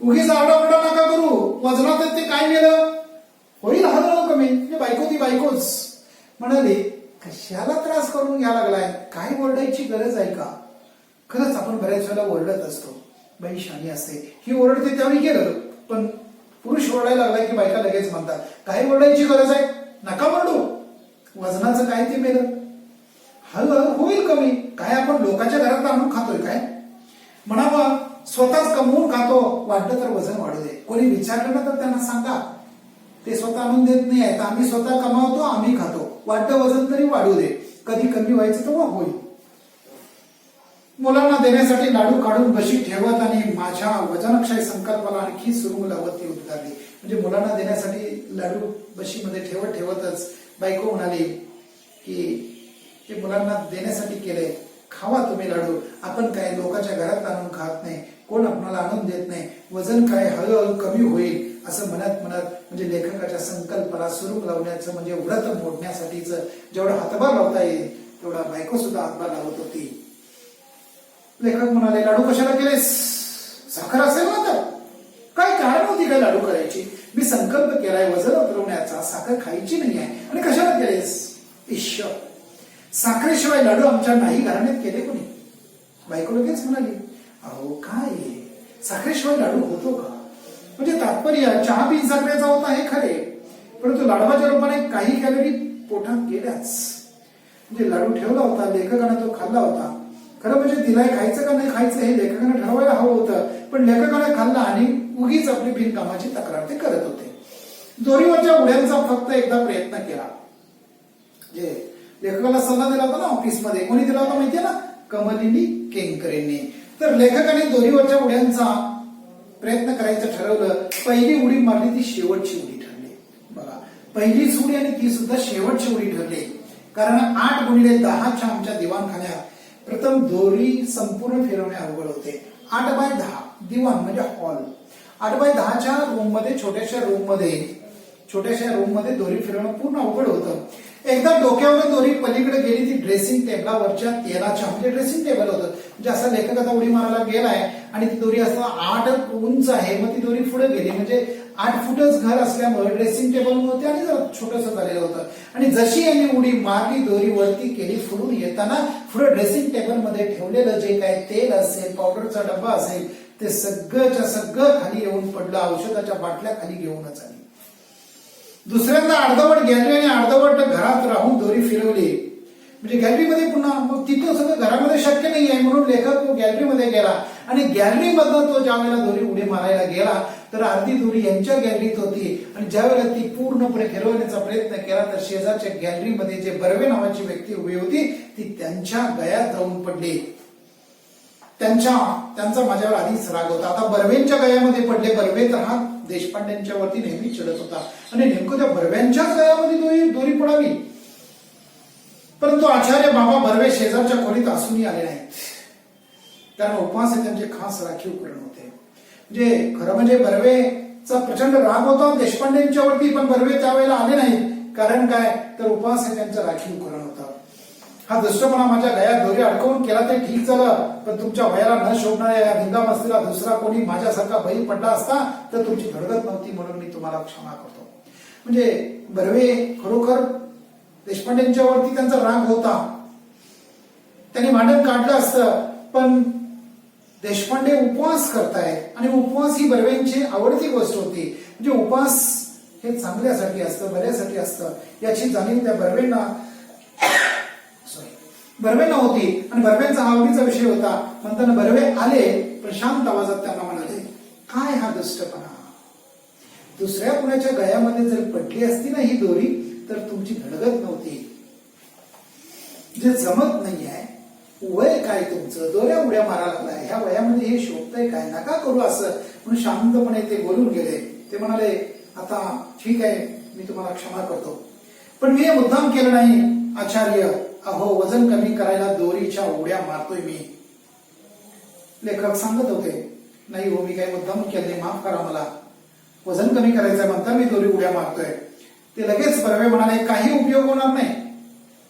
उगीच आरडाओरडा नका करू, वजनात ते काय गेलं होईल हळूहळू कमी. बायको ती बायकोच म्हणाली कशाला त्रास करून घ्या लागलाय, काय ओरडायची गरज आहे का. खरंच आपण बऱ्याच वेळेला ओरडत असतो, बाई शानी असते, ही ओरडते त्यावेळी गेलं, पण पुरुष ओरडायला लागलाय की बायका लगेच म्हणतात काय ओरडायची गरज आहे, नका ओरडू, वजनाचं काय ते मेलं, हळूहळू होईल कमी. काय आपण लोकांच्या घरात आणून खातोय काय, म्हणावं स्वतःच कमवून खातो, वाढलं तर वजन वाढू दे, कोणी विचारलं ना तर त्यांना सांगा ते स्वतः आणून देत नाही आहेत, आम्ही स्वतः कमावतो, आम्ही खातो, वाढतं वजन तरी वाढू दे, कधी कमी व्हायचं तेव्हा होईल. मुलांना देण्यासाठी लाडू काढून बशी ठेवत आणि माझ्या वजनक्षय संकल्पाला आणखी सुरू लावत ती उद्गारली. म्हणजे मुलांना देण्यासाठी लाडू बशीमध्ये ठेवतच बायको म्हणाली की ते मुलांना देण्यासाठी केलंय, खावा तुम्ही लाडू, आपण काय लोकांच्या घरात आणून खात नाही, कोण आपणाला आणून देत नाही. वजन काय हळूहळू कमी होईल असं म्हणत म्हणत म्हणजे लेखकाच्या संकल्पना सुरू लावण्याचं म्हणजे व्रत मोडण्यासाठीच जेवढा हातभार लावता येईल तेवढा बायको सुद्धा हातभार लावत होती. लेखक म्हणाले, लाडू कशाला केलेस? साखर असेल ना तर काय कारण होती काय लाडू करायची? मी संकल्प केलाय वजन उतरवण्याचा, साखर खायची नाही आहे आणि कशाला केलेस? ईश्वर, साखरेशिवाय लाडू आमच्या नाही घराण्यात केले कोणी? बायको लगेच म्हणाली, अहो काय साखरेशिवाय लाडू होतो का? म्हणजे तात्पर्य चहा बिन साखरेचा होता हे खरे, परंतु लाडवाच्या रूपाने काही कॅलरी पोटात गेल्याच. म्हणजे लाडू ठेवला होता, लेखकाने तो खाल्ला होता. खरं म्हणजे दिलाय खायचं का नाही खायचं हे लेखकाने ठरवायला हवं होतं, पण लेखकाने खाल्ला आणि उगीच आपली बिनकामाची तक्रार ते करत होते. दोरीवरच्या उड्यांचा फक्त एकदा प्रयत्न केला. जे लेखकाला सल्ला दिला होता ना ऑफिसमध्ये, कोणी दिला होता माहितीये ना? कमलिनी केंकरेंनी. तर लेखकाने दोरीवरच्या उड्यांचा प्रयत्न करायचं ठरवलं. पहिली उडी मारली ती शेवटची उडी ठरली. बघा, पहिलीच उडी आणि ती सुद्धा शेवटची उडी ठरली. कारण 8x10च्या आमच्या दिवाणखान्यात प्रथम दोरी संपूर्ण फिरवणे अवघड होते. 8x10 दिवाण म्हणजे हॉल. 8x10च्या रूम मध्ये छोट्याशा रूम मध्ये दोरी फिरवणं पूर्ण अवघड होतं. एकदा डोक्यावर दोरी पलीकडे गेली ती ड्रेसिंग टेबलावरच्या तेलाच्या म्हणजे ड्रेसिंग टेबल होतं. म्हणजे असं लेखक आता उडी मारायला गेलाय आणि ती दोरी असं 8 उंच आहे, मग ती दोरी पुढे गेली. म्हणजे 8 फुटच घर असल्यामुळे ड्रेसिंग टेबल होते आणि जरा छोटंसं झालेलं होतं. आणि जशी यांनी उडी मारली, दोरी वरती केली, फुडून येताना पुढे ड्रेसिंग टेबल मध्ये ठेवलेलं जे काय तेल असेल, पावडरचा डब्बा असेल, ते सगळंच्या सगळं खाली येऊन पडलं. औषधाच्या बाटल्या खाली घेऊनच आली. दुसऱ्यांदा अर्धवट गॅलरी आणि अर्धवट घरात राहून दोरी फिरवली. म्हणजे गॅलरीमध्ये पुन्हा मग तिथं सगळं घरामध्ये शक्य नाही आहे म्हणून लेखक तो गॅलरीमध्ये गेला आणि गॅलरीमधनं तो ज्या वेळेला दोरी उडी मारायला गेला तर अर्धी दोरी यांच्या गॅलरीत होती आणि ज्या वेळेला ती पूर्णपणे फिरवण्याचा प्रयत्न केला तर शेजारच्या गॅलरीमध्ये जे बर्वे नावाची व्यक्ती उभी होती ती त्यांच्या गळ्यात जाऊन पडली. त्यांचा माझ्यावर आधीच राग होता. आता बर्वेंच्या गळ्यामध्ये पडले. बर्वे तर हा देशपांड्यांच्या वरती नेहमी चिडत होता आणि नेमकं त्या बर्व्यांच्याच गळ्यामध्ये दोरी पडावी. परंतु आचार्य बाबा बर्वे शेजारच्या खोलीत असूनही आले नाहीत. कारण उपवास हे त्यांचे खास राखीव करण होते. म्हणजे खरं म्हणजे बर्वेचा प्रचंड राग होता देशपांडेंच्या वरती, पण बर्वे त्यावेळेला आले नाहीत. कारण काय तर उपवास हे त्यांचं राखीव करण होतं. हा दुष्टपणा माझ्या गळ्यात दोरी अडकवून केला ते ठीक झालं, पण तुमच्या वयाला न शोभणाऱ्या या भिंगामस्तीला दुसरा कोणी माझ्यासारखा बळी पडला असता तर तुमची धडगत नव्हती, म्हणून मी तुम्हाला क्षमा करतो. म्हणजे बर्वे खरोखर देशपांडेंच्या वरती त्यांचा राग होता. त्यांनी भांडण काढलं असतं, पण देशपांडे उपवास करतायत आणि उपवास ही बर्वेंची आवडती गोष्ट होती. म्हणजे उपवास हे चांगल्यासाठी असतं, बऱ्यासाठी असतं याची जाणीव त्या बर्वेंना होती आणि बर्वेंचा आवडीचा विषय होता. म्हणताना बर्वे आले, प्रशांत आवाजात त्यांना म्हणाले, काय हा दुष्टपणा? दुसऱ्या कुणाच्या गळ्यामध्ये जर पडली असती ना ही दोरी तर तुमची धडगत नव्हती. जे जमत नाही आहे, वय काय तुमचं, दोऱ्या उड्या मारायला लागलाय, ह्या वयामध्ये हे शोभतंय काय, नका करू असं म्हणून शांतपणे ते बोलून गेले. ते म्हणाले, आता ठीक आहे, मी तुम्हाला क्षमा करतो, पण मी हे मुद्दाम केलं नाही आचार्य. अहो, वजन कमी करायला दोरीच्या उड्या मारतोय मी. लेखक सांगत होते, नाही हो, मी काही मुद्दाम केलं नाही, माफ करा मला. वजन कमी करायचंय म्हणता मी दोरी उड्या मारतोय. ते लगेच बर्वे म्हणाले, काही उपयोग होणार नाही,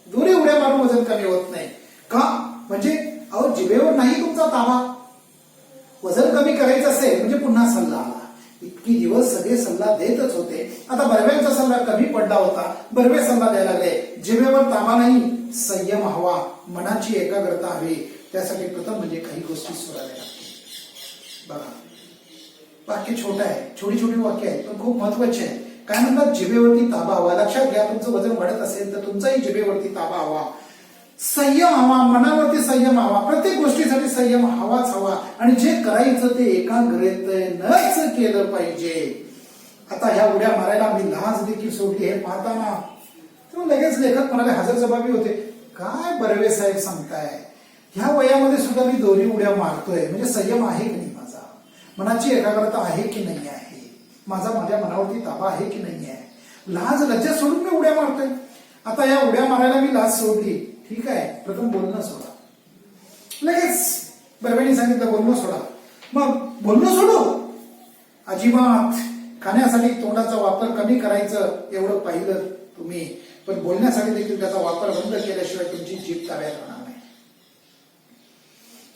दोरी उड्या मारून वजन कमी होत नाही. का? म्हणजे अहो, जिभेवर नाही तुमचा ताबा. वजन कमी करायचं असेल म्हणजे पुन्हा सल्ला आला. इतकी दिवस सगळे सल्ला देतच होते, आता बर्व्यांचा सल्ला कमी पडला होता, बर्वे सल्ला द्यायला लागले. जिभेवर ताबा नाही, संयम हवा, मनाची एकाग्रता हवी. त्यासाठी प्रथम म्हणजे काही गोष्टी सोडाव्या लागतील. बघा, वाक्य छोटं आहे, छोटी छोटी वाक्य आहेत, पण खूप महत्वाचे आहे. काय म्हणतात? जिभेवरती ताबा हवा. लक्षात घ्या, तुमचं वजन वाढत असेल तर तुमचाही जिभेवरती ताबा हवा, संयम हवा, मनावरती संयम हवा, प्रत्येक गोष्टीसाठी संयम हवाच हवा. आणि जे करायचं ते एकाग्रतेनंच केलं पाहिजे. आता ह्या उड्या मारायला मी लाज देखील सोडली हे पाहताना तो लगेच लेखक म्हणाले, हजरजबाबी होते, काय बर्वे साहेब सांगताय, ह्या वयामध्ये सुद्धा मी दोरी उड्या मारतोय, म्हणजे संयम आहे की नाही माझा, मनाची एकाग्रता आहे की नाही आहे, माझा माझ्या मनावरती ताबा आहे की नाही आहे, लाज लज्जा सोडून मी उड्या मारतोय. आता या उड्या मारायला मी लाज सोडली, ठीक आहे, प्रथम बोलणं सोडा. लगेच बर्वेने सांगितलं, बोलणं सोडा. मग बोलणं सोडू? अजिबात. खाण्यासाठी तोंडाचा वापर कमी करायचं एवढं पाहिलं तुम्ही, पण बोलण्यासाठी देखील त्याचा वापर बंद केल्याशिवाय तुमची जीभ ताब्यात राहणार नाही.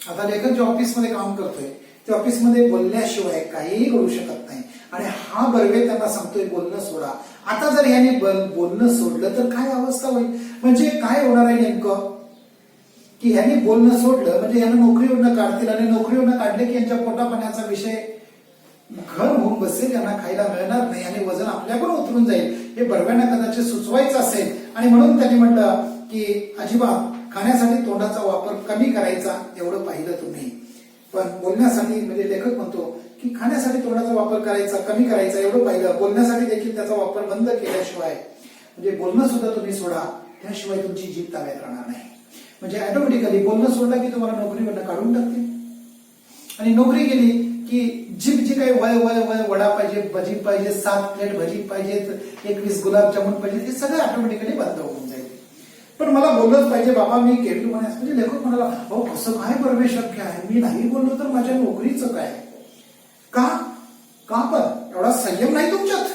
आता लेखक ज्या ऑफिसमध्ये काम करतोय त्या ऑफिसमध्ये बोलल्याशिवाय काहीही करू शकत नाही. आणि हा बर्वे त्यांना सांगतोय बोलणं सोडा. आता जर याने बोलणं सोडलं तर काय अवस्था होईल? म्हणजे काय होणार आहे नेमकं, की यांनी बोलणं सोडलं म्हणजे यांना नोकरीवरनं काढतील, आणि नोकरीवरनं काढले की यांच्या पोटापाण्याचा विषय घर होऊन बसेल, यांना खायला मिळणार नाही आणि वजन आपल्याकडून उतरून जाईल. हे बर्व्यांना कदाचित सुचवायचं असेल, आणि म्हणून त्यांनी म्हटलं की अजिबात खाण्यासाठी तोंडाचा वापर कमी करायचा एवढं पाहिलं तुम्ही, पण बोलण्यासाठी म्हणजे लेखक म्हणतो की खाण्यासाठी तोंडाचा वापर करायचा कमी करायचा एवढं पाहिलं, बोलण्यासाठी देखील त्याचा वापर बंद केल्याशिवाय म्हणजे बोलणं सुद्धा तुम्ही सोडा, त्याशिवाय तुमची जीभ ताब्यात राहणार नाही. म्हणजे ऑटोमॅटिकली बोलणं सोडलं की तुम्हाला नोकरीवरनं काढून टाकतील, आणि नोकरी गेली की जीभ जी काही वय वय वय वडा पाहिजे, भजी पाहिजे, 7 प्लेट भजी पाहिजे, 21 गुलाबजामुन पाहिजे, हे सगळं ऑटोमॅटिकली बंद होऊन जाईल. पण मला बोललंच पाहिजे बाबा, मी केली म्हणायचं. म्हणजे लेखक म्हणाला अहो कसं काय बर्वे शक्य आहे, मी नाही बोललो तर माझ्या नोकरीचं काय? का पण एवढा संयम नाही तुमच्यात?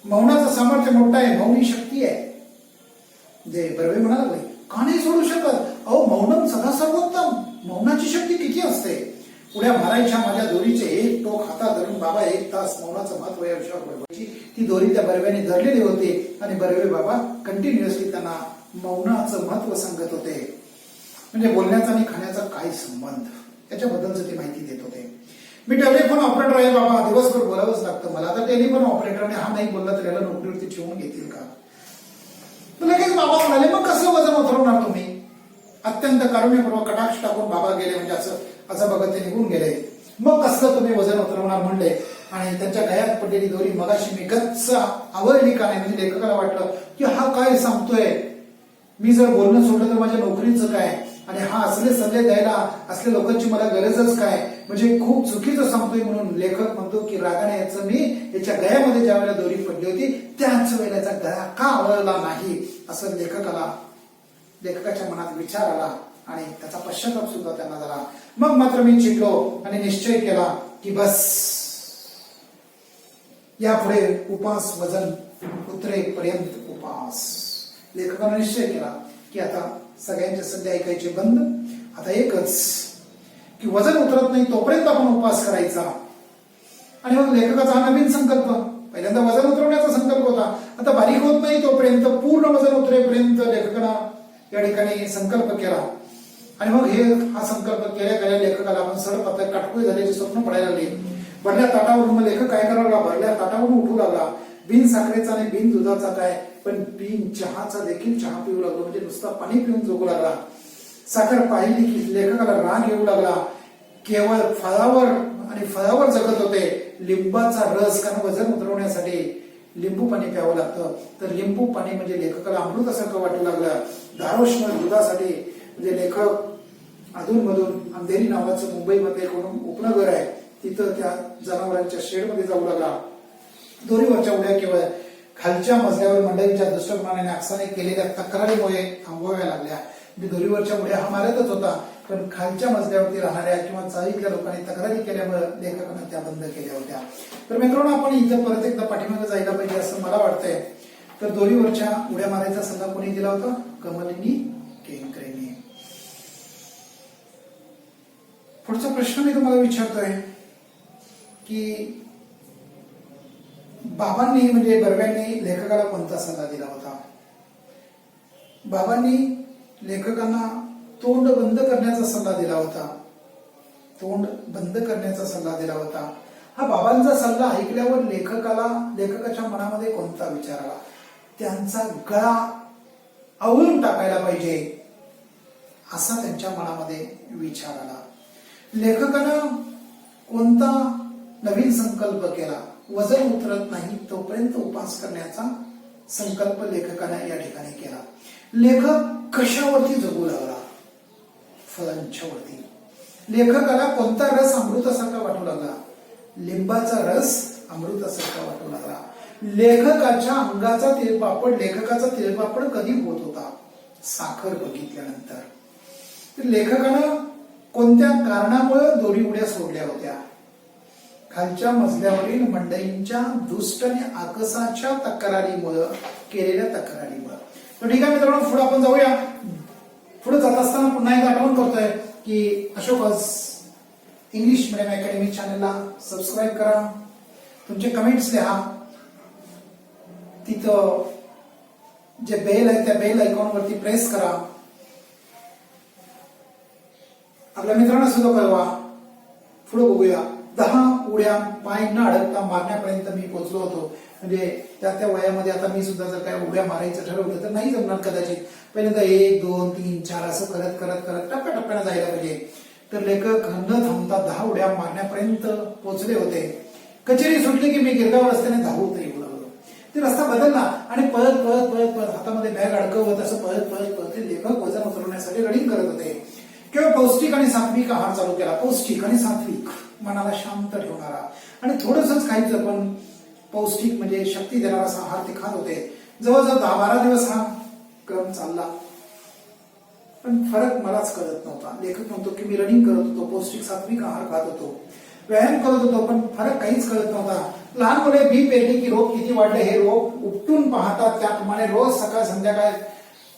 मौनाचं सामर्थ्य मोठं आहे, मौन ही शक्ती आहे. जे बर्वे म्हणाला का नाही सोडू शकत? अहो मौनम सदा सर्वोत्तम. मौनाची शक्ती किती असते. उड्या मारायच्या माझ्या दोरीचे एक टोक हातात धरून बाबा 1 तास मौनाचं महत्व या विषयावर बोलायची. ती दोरी त्या बर्व्याने धरलेली होती, आणि बर्वे बाबा कंटिन्युअसली त्यांना मौनाचं महत्व सांगत होते. म्हणजे बोलण्याचा आणि खाण्याचा काय संबंध याच्याबद्दलच ते माहिती देत होते. मी टेलिफोन ऑपरेटर आहे बाबा, दिवसभर बोलावंच लागतं मला. तर टेलिफोन ऑपरेटरने हा नाही बोलला तर याला नोकरीवरती ठेवून घेतील का? लगेच बाबा म्हणाले मग कसं वजन उतरवणार तुम्ही? अत्यंत कारुण्यपूर्वक कटाक्ष टाकून बाबा गेले, म्हणजे असं बघत ते निघून गेले. मग कसं तुम्ही वजन उतरवणार म्हणले, आणि त्यांच्या गळ्यात पडलेली दोरी मगाशी मी गच्च आवडली का नाही? म्हणजे लेखकाला वाटलं की हा काय सांगतोय, मी जर बोलणं सोडलं तर माझ्या नोकरीचं काय, आणि हा असले सल्ले द्यायला असल्या लोकांची मला गरजच काय, म्हणजे खूप चुकीचं सांगतोय. म्हणून लेखक म्हणतो की रागाने याचं मी याच्या गळ्यामध्ये ज्या वेळेला दोरी पडली होती त्याच वेळेला याचा गळा का आवळला नाही, असं लेखकाच्या मनात विचार आला, आणि त्याचा पश्चाताप सुद्धा त्यांना झाला. मग मात्र मी चिडलो आणि निश्चय केला की बस यापुढे उपास वजन उतरेपर्यंत उपास. लेखकाने निश्चय केला की आता सगळ्यांचे सल्ले ऐकायचे बंद, आता एकच की वजन उतरत नाही तोपर्यंत आपण उपवास करायचा. आणि मग लेखकाचा हा नवीन संकल्प, पहिल्यांदा वजन उतरवण्याचा संकल्प होता, आता बारीक होत नाही तोपर्यंत पूर्ण वजन उतरेपर्यंत लेखकानं या ठिकाणी संकल्प केला. आणि मग हा संकल्प केल्या लेखकाला आपण सडपातळ काटकोळी झाल्याची स्वप्न पडायला लागली. भरल्या ताटावरून मग लेखक काय करायला लागला, भरल्या ताटावरून उठू लागला. बिन साखरेचा आणि बिन दुधाचा काय, पण बिन चहाचा देखील चहा पिऊ लागलो, म्हणजे नुसता पाणी पिऊन जगू लागला. साखर पाहिली की लेखकाला राग येऊ लागला. केवळ फळावर जगत होते. लिंबाचा रस, कारण वजन उतरवण्यासाठी लिंबू पाणी प्यावं लागतं, तर लिंबू पाणी म्हणजे लेखकाला अमृतासारखं वाटू लागलं. दारोष्ण दुधासाठी म्हणजे लेखक अधूनमधून अंधेरी नावाचं मुंबईमध्ये एक उपनगर आहे, तिथं त्या जनावरांच्या शेडमध्ये जाऊ लागला. दोरीवरच्या उड्या केवळ खालच्या मजल्यावर मंडळींच्या दुष्टपणाने आक्षाने केलेल्या तक्रारीमुळे थांबवाव्या लागल्या. म्हणजे दोरीवरच्या उड्या हा मारतच होता, पण खालच्या मजल्यावरती राहणाऱ्या किंवा चाळीतल्या लोकांनी तक्रारी केल्यामुळे लेखकानं त्या बंद केल्या होत्या. तर मित्रांनो, आपण इथं परत एकदा पाठीमागे जायला पाहिजे असं मला वाटतंय. तर दोरीवरच्या उड्या मारायचा सल्ला कोणी दिला होता? कमलिनी केंकरेने. पुढचा प्रश्न मी तुम्हाला विचारतोय की बाबांनी म्हणजे बर्व्यांनी लेखकाला कोणता सल्ला दिला होता? बाबांनी लेखकांना तोंड बंद करण्याचा सल्ला दिला होता. तोंड बंद करण्याचा सल्ला दिला होता. हा बाबांचा सल्ला ऐकल्यावर लेखकाच्या मनामध्ये कोणता विचार आला? त्यांचा गळा आवळून टाकायला पाहिजे असा त्यांच्या मनामध्ये विचार आला. लेखकानं कोणता नवीन संकल्प केला? वजन उतरत नाही तोपर्यंत उपास करण्याचा संकल्प लेखकाने या ठिकाणी केला. लेखक कशावरती जगू लागला? फळांच्या वरती. लेखकाला कोणता रस अमृतासारखा वाटू लागला? लिंबाचा रस अमृतासारखा वाटू लागला. लेखकाच्या अंगाचा लेखकाचा तिळपापड कधी होत होता? साखर बघितल्यानंतर. तर लेखकानं कोणत्या कारणामुळे दोरी उड्या सोडल्या होत्या? खालच्या मजल्यावरील मंडळींच्या दुष्ट आणि आकसाच्या तक्रारीमुळे, केलेल्या तक्रारीमुळे. तर ठीक आहे मित्रांनो, पुढे आपण जाऊया. पुढे जात असताना पुन्हा एकदा आठवण करतोय की अशोकस इंग्लिश मीडियम अकॅडमी चॅनलला सबस्क्राईब करा, तुमचे कमेंट्स लिहा, तिथं जे बेल आहे त्या बेल आयकॉन वरती प्रेस करा, आपल्या मित्रांना सुद्धा कळवा. पुढे बघूया. 10 उड्या पाय न अडकता मारण्यापर्यंत मी पोहोचलो होतो. म्हणजे त्या वयामध्ये आता मी सुद्धा जर काय उड्या मारायचं ठरवलं तर नाही जमणार कदाचित. पहिल्यांदा 1 2 3 4 असं करत करत करत टप्प्याटप्प्याने जायला पाहिजे. तर लेखक न थांबता 10 उड्या मारण्यापर्यंत पोहोचले होते. कचेरी सुटली की मी गिरगाव रस्त्याने धावत येऊ लागलो. ते रस्ता बदलला आणि पळत पळत पळत पळत हातामध्ये बॅग अडकवत असं पळत पळत पळत लेखक वजन उतरवण्यासाठी रनिंग करत होते. किंवा पौष्टिक आणि सात्विक आहार चालू केला. पौष्टिक आणि सात्विक, मनाला शांत ठेवणारा आणि थोडंसंच खायचं पण पौष्टिक म्हणजे शक्ती देणारा असा आहार ते खात होते. जवळजवळ 10-12 दिवस हा क्रम चालला, पण फरक मलाच कळत नव्हता. लेखक म्हणतो की मी रनिंग करत होतो, पौष्टिक सात्विक आहार खात होतो, व्यायाम करत होतो, पण फरक काहीच कळत नव्हता. लहान मुले बी पेरली की रोप किती वाढले हे रोप उपटून पाहतात, त्याप्रमाणे रोज सकाळ संध्याकाळ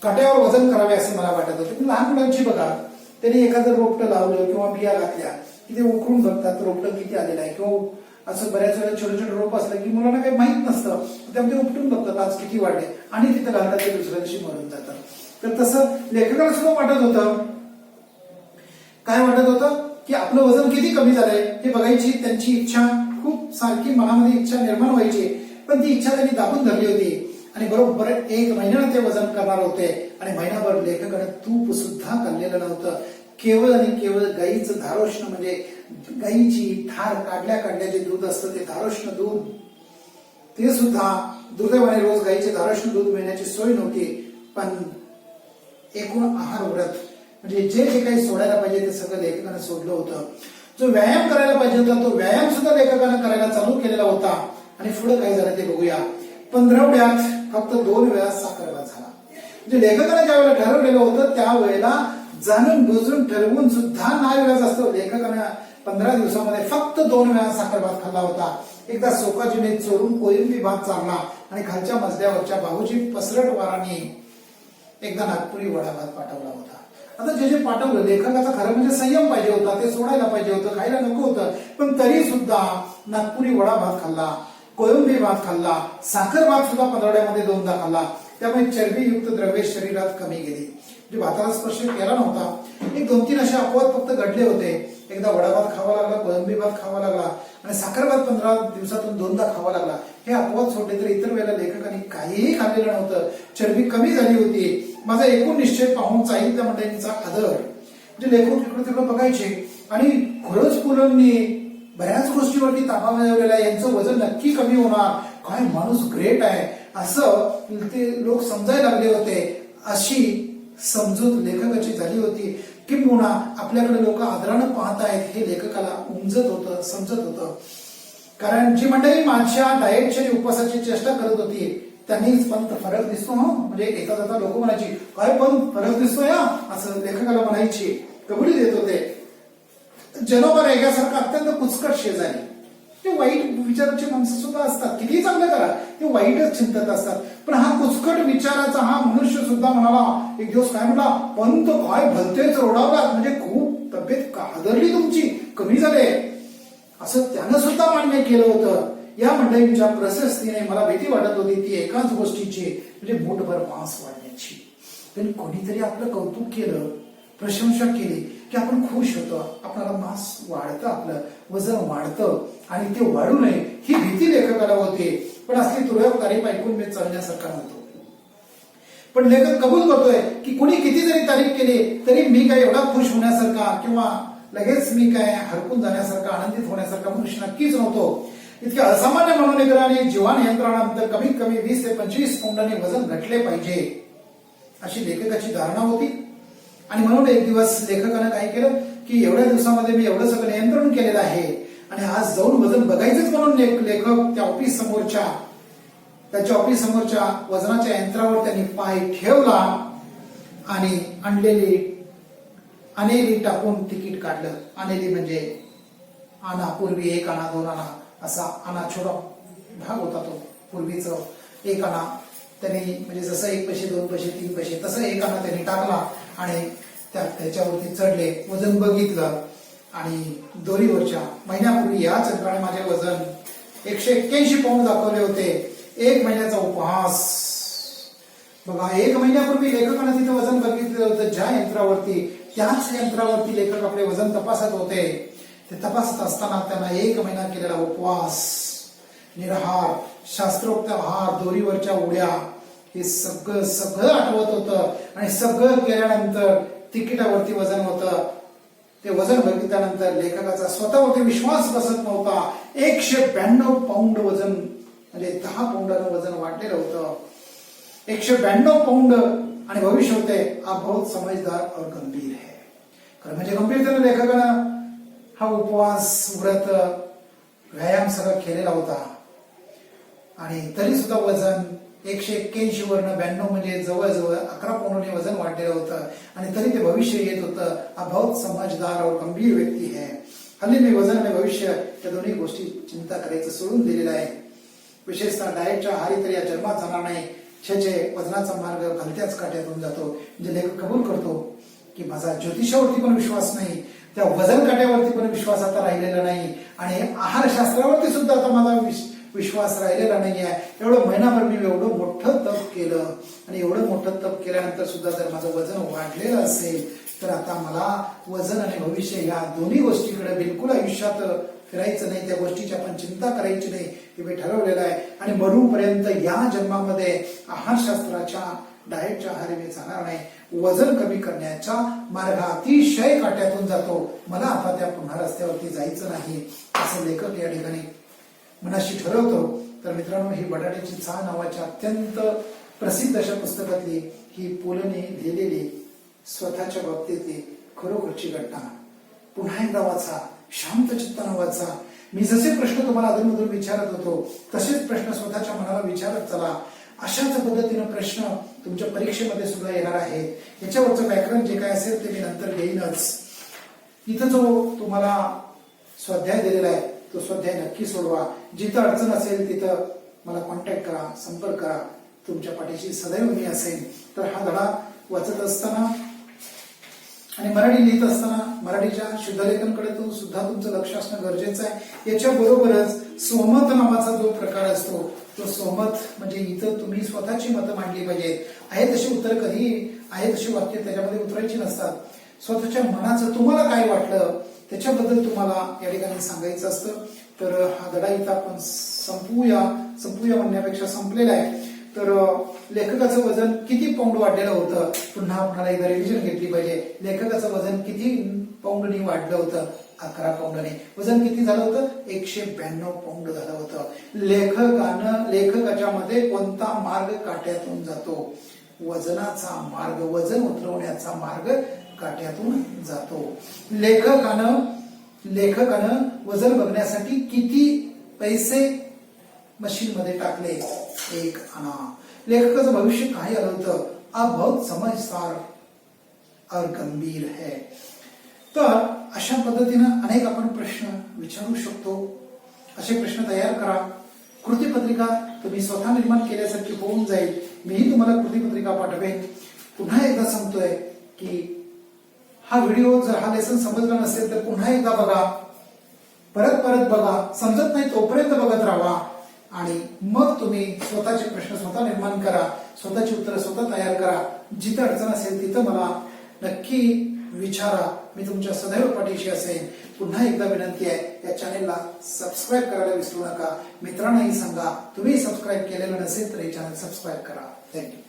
काट्यावर वजन करावे असे मला वाटत होते. लहान मुलांची बघा, त्यांनी एखादं रोपटं लावलं किंवा बिया घातल्या की ते उकरून बघतात रोपटं किती आलेलं आहे. किंवा असं बऱ्याच वेळेला छोटे छोटे रोप असलं की मुलांना काही माहित नसतं, त्यामध्ये उपटून बघतात आज किती वाढले आणि तिथं घालतात, ते दुसऱ्या दिवशी मरून जातात. तर तसं लेखकाला सुद्धा वाटत होतं. काय वाटत होतं की आपलं वजन किती कमी झालंय हे बघायची त्यांची इच्छा, खूप सारखी मनामध्ये इच्छा निर्माण व्हायची. पण ती इच्छा त्यांनी दाबून धरली होती आणि बरोबर 1 महिन्यानं ते वजन करणार होते. आणि महिनाभर लेखकाने तूप सुद्धा खाल्लेलं नव्हतं. केवळ आणि केवळ गाईचं धारोष्ण म्हणजे गाईची धार काढल्या जे दूध असतं ते धारोष्ण दूध, ते सुद्धा दुर्दैवाने रोज गाईचे धारोष्ण दूध मिळण्याची सोय नव्हती. पण एकूण आहार व्रत म्हणजे जे जे काही सोडायला पाहिजे ते सगळं लेखकाने सोडलं होतं. जो व्यायाम करायला पाहिजे होता तो व्यायाम सुद्धा लेखकाने करायला चालू केलेला होता. आणि पुढे काय झालं ते बघूया. 15 उड्यात फक्त 2 वेळा साखरभात झाला. म्हणजे लेखकाने ज्या वेळेला ठरवलेलं होतं त्यावेळेला जाणून बुजून ठरवून सुद्धा नाईलाज असतो. लेखकाने 15 दिवसामध्ये फक्त 2 वेळा साखरभात खाल्ला होता. एकदा सोकाजीने चोरून कोळंबी भात चारला आणि खालच्या मजल्यावरच्या बाबूजी पसरट वाराने एकदा नागपुरी वडा भात पाठवला होता. आता जे जे पाठवलं लेखकाचा खरं म्हणजे संयम पाहिजे होता, ते सोडायला पाहिजे होतं, खायला नको होतं. पण तरी सुद्धा नागपुरी वडा भात खाल्ला, कोळंबी भात खाल्ला, साखर भात सुद्धा 15 मध्ये 2दा खाल्ला. त्यामुळे चरबीयुक्त द्रव्ये शरीरात कमी गेली. म्हणजे भाताला स्पर्श केला नव्हता. 1-2-3 असे अपवाद फक्त घडले होते. एकदा वडा भात खावा लागला, कोळंबी भात खावा लागला आणि साखर भात 15 दिवसातून 2दा खावा लागला. हे अपवाद सोडले तर इतर वेळेला लेखकाने काहीही खाल्लेलं नव्हतं. चरबी कमी झाली होती. माझा एकूण निश्चय पाहून साहित्य मंडळींचा आदर. म्हणजे लेखक इकडे तिकडे बघायचे आणि खरंच पुलंनी बऱ्याच गोष्टीवरती ताबा मिळवलेला आहे, यांचं वजन नक्की कमी होणार, काय माणूस ग्रेट आहे असं ते लोक समजायला लागले होते. अशी समजूत लेखकाची झाली होती. किंबहुना आपल्याकडे लोक आदरानं पाहतायत हे लेखकाला उमजत होतं, समजत होतं. कारण जी मंडळी माझ्या डाएटची आणि उपवासाची चेष्टा करत होती त्यांनीच पण फरक दिसतो हा, म्हणजे येता जाता लोक म्हणायची काय पण फरक दिसतोय हा असं लेखकाला म्हणायची, कबुली देत होते. जनोबा रेग्यासारखं अत्यंत कुचकट शेजारी, ते वाईट विचाराची माणसं सुद्धा असतात, कितीही चांगलं करा ते वाईटच चिंतत असतात. पण हा कुचकट विचाराचा हा मनुष्य सुद्धा म्हणाला एक दिवस, काय म्हणला, पंत काय भलतेच रोडावलात, म्हणजे खूप तब्येत हादरली तुमची, कमी झाले असं त्यानं सुद्धा मान्य केलं होतं. या मंडळींच्या प्रशस्तीने मला भीती वाटत होती ती एकाच गोष्टीची, म्हणजे पोटभर मांस वाढण्याची. त्यांनी कोणीतरी आपलं कौतुक केलं, प्रशंसा केली की आपण खुश होतो, आपल्याला मांस वाढतं, आपलं वजन वाढतं आणि ते वाढू नये ही भीती लेखकाला होती. पण असली तुरळक तारीफ ऐकून मी चढण्यासारखा नव्हतो. पण लेखक कबूल करतोय की कोणी किती जरी तारीफ केली तरी मी काय एवढा खुश होण्यासारखा किंवा लगेच मी काय हरकून जाण्यासारखा, आनंदित होण्यासारखा मनुष्य नक्कीच नव्हतो. इतक्या असामान्य मनोनिग्रहाने जीवन यंत्रणानंतर कमीत कमी 20 ते 25 पौंडांनी वजन घटले पाहिजे अशी लेखकाची धारणा होती. आणि म्हणून एक दिवस लेखकानं काय केलं की एवढ्या दिवसामध्ये मी एवढं सगळं नियंत्रण केलेलं आहे आणि आज जाऊन वजन बघायचंच म्हणून लेखक त्या ऑफिस समोरच्या त्याच्या ऑफिस समोरच्या वजनाच्या यंत्रावर त्यांनी पाय ठेवला आणि अनेली टाकून तिकीट काढलं. अनेली म्हणजे आणा, पूर्वी 1 आणा 2 आणा असा आणा छोटा भाग होता तो पूर्वीच 1 आणा. त्यांनी म्हणजे जसं 1 पैसे 2 पैसे 3 पैसे तसं 1 आणा त्यांनी टाकला आणि त्याच्यावरती चढले. वजन बघितलं आणि दोरीवरच्या महिन्यापूर्वी याच यंत्राने माझे वजन 181 पाऊंड दाखवले होते. 1 महिन्याचा उपहास बघा. 1 महिन्यापूर्वी लेखकाने तिथे वजन बघितलं होतं ज्या यंत्रावरती, त्याच यंत्रावरती लेखक आपले वजन तपासत होते. ते तपासत असताना त्यांना 1 महिना केलेला उपवास, निराहार, शास्त्रोक्त आहार, दोरीवरच्या उड्या हे सगळं आठवत होतं. आणि सगळं केल्यानंतर तिकिटावरती वजन होतं. ते वजन बघितल्यानंतर लेखकाचा स्वतःवरती विश्वास बसत नव्हता. 192 पाऊंड वजन म्हणजे 10 पाऊंडानं वजन वाढलेलं होतं. 192 पाऊंड आणि भविष्य होते. हा बहुत समजदार और गंभीर है. खरं म्हणजे गंभीरतेने लेखकानं हा उपवास, व्रत, व्यायाम सगळं केलेला होता. आणि तरी सुद्धा वजन 181 वरनं 92 म्हणजे जवळजवळ 11 पाऊंडने वजन वाढलेलं होतं. आणि तरी ते भविष्य येत होतं. हा बहुत समजदार और गंभीर व्यक्ती है. हल्ली मी वजन आणि भविष्य या दोन्ही गोष्टी चिंता करायचं सोडून दिलेलं आहे. विशेषतः डाएटच्या आहारी तर या जन्मात जाणार नाही. छे वजनाचा मार्ग भलत्याच काट्यातून जातो. म्हणजे लेखक कबूल करतो की माझा ज्योतिषावरती पण विश्वास नाही, त्या वजन काट्यावरती पण विश्वास आता राहिलेला नाही आणि आहारशास्त्रावरती सुद्धा आता माझा विश्वास राहिलेला नाहीये. एवढं महिनाभर मी एवढं मोठं तप केलं आणि एवढं मोठं तप केल्यानंतर सुद्धा जर माझं वजन वाढलेलं असेल तर आता मला वजन आणि भविष्य या दोन्ही गोष्टीकडे बिलकुल आयुष्यात फिरायचं नाही. त्या गोष्टीची आपण चिंता करायची नाही हे मी ठरवलेलं आहे. आणि मरूपर्यंत या जन्मामध्ये आहारशास्त्राच्या डाएटच्या आहारी मी जाणार नाही. वजन कमी करण्याचा मार्ग अतिशय काट्यातून जातो. मला आता त्या पुन्हा रस्त्यावरती जायचं नाही असं लेखक या ठिकाणी मनाशी ठरवतो. तर मित्रांनो, ही बटाट्याची चाळ नावाच्या अत्यंत प्रसिद्ध अशा पुस्तकातली ही पुलंनी लिहिलेली स्वतःच्या बाबतीतली खरोखरची घटना पुन्हा एकदा वाचा, शांत चित्तानं वाचा. मी जसे प्रश्न तुम्हाला अधूनमधून विचारत होतो तसेच प्रश्न स्वतःच्या मनाला विचारत चला. अशाच पद्धतीनं प्रश्न तुमच्या परीक्षेमध्ये सुद्धा येणार आहेत. याच्यावरचं व्याकरण जे काय असेल ते मी नंतर घेईनच. इथं जो तुम्हाला स्वाध्याय दिलेला आहे तो स्वाध्याय नक्की सोडवा. जिथं अडचण असेल तिथं मला कॉन्टॅक्ट करा, संपर्क करा. तुमच्या पाठीशी सदैव मी असेन. तर हा धडा वाचत असताना आणि मराठी लिहित असताना मराठीच्या शुद्धलेखनकडे सुद्धा तुमचं लक्ष असणं गरजेचं आहे. याच्या बरोबरच स्वमत नावाचा जो प्रकार असतो तो स्वमत म्हणजे इथं तुम्ही स्वतःची मतं मांडली पाहिजेत. आहे तशी उत्तर कधी आहे तशी वाक्य त्याच्यामध्ये उतरायची नसतात. स्वतःच्या मनाचं तुम्हाला काय वाटलं त्याच्याबद्दल तुम्हाला या ठिकाणी सांगायचं असतं. तर हा धडा इथं आपण संपूया म्हणण्यापेक्षा संपलेला आहे. तर लेखकाचं वजन किती पाऊंड वाढलेलं होतं पुन्हा आपल्याला एकदा रिव्हिजन घेतली पाहिजे. लेखकाचं वजन किती पाऊंडनी वाढलं होतं? 11 पाऊंडने. वजन किती झालं होतं? 192 पाऊंड झालं होतं. लेखकाच्या मध्ये कोणता मार्ग काट्यातून जातो? वजनाचा मार्ग, वजन उतरवण्याचा मार्ग काट्यातून जातो. लेखकानं वजन बघण्यासाठी किती पैसे मशीन मध्ये टाकले? 1 आणा. लेखकाचं भविष्य काय आलं होतं? अब बहुत समझदार और गंभीर है. तर अशा पद्धतीनं अनेक आपण प्रश्न विचारू शकतो. असे प्रश्न तयार करा. कृतीपत्रिका तुम्ही स्वतः निर्माण केल्यासारखी होऊन जाईल. मीही तुम्हाला कृतीपत्रिका पाठवेन. पुन्हा एकदा सांगतोय की हा व्हिडिओ जर हा लेसन समजला नसेल तर पुन्हा एकदा बघा, परत बघा. समजत नाही तोपर्यंत बघत राहा आणि मग तुम्ही स्वतःचे प्रश्न स्वतः निर्माण करा, स्वतःची उत्तरं स्वतः तयार करा. जिथं अडचण असेल तिथं मला नक्की विचारा. मी तुमच्या सदैव पाठीशी असेन. पुन्हा एकदा विनंती आहे, या चॅनेलला सबस्क्राईब करायला विसरू नका. मित्रांनाही सांगा. तुम्ही सबस्क्राईब केलेलं नसेल तर हे चॅनल सबस्क्राईब करा. थँक्यू.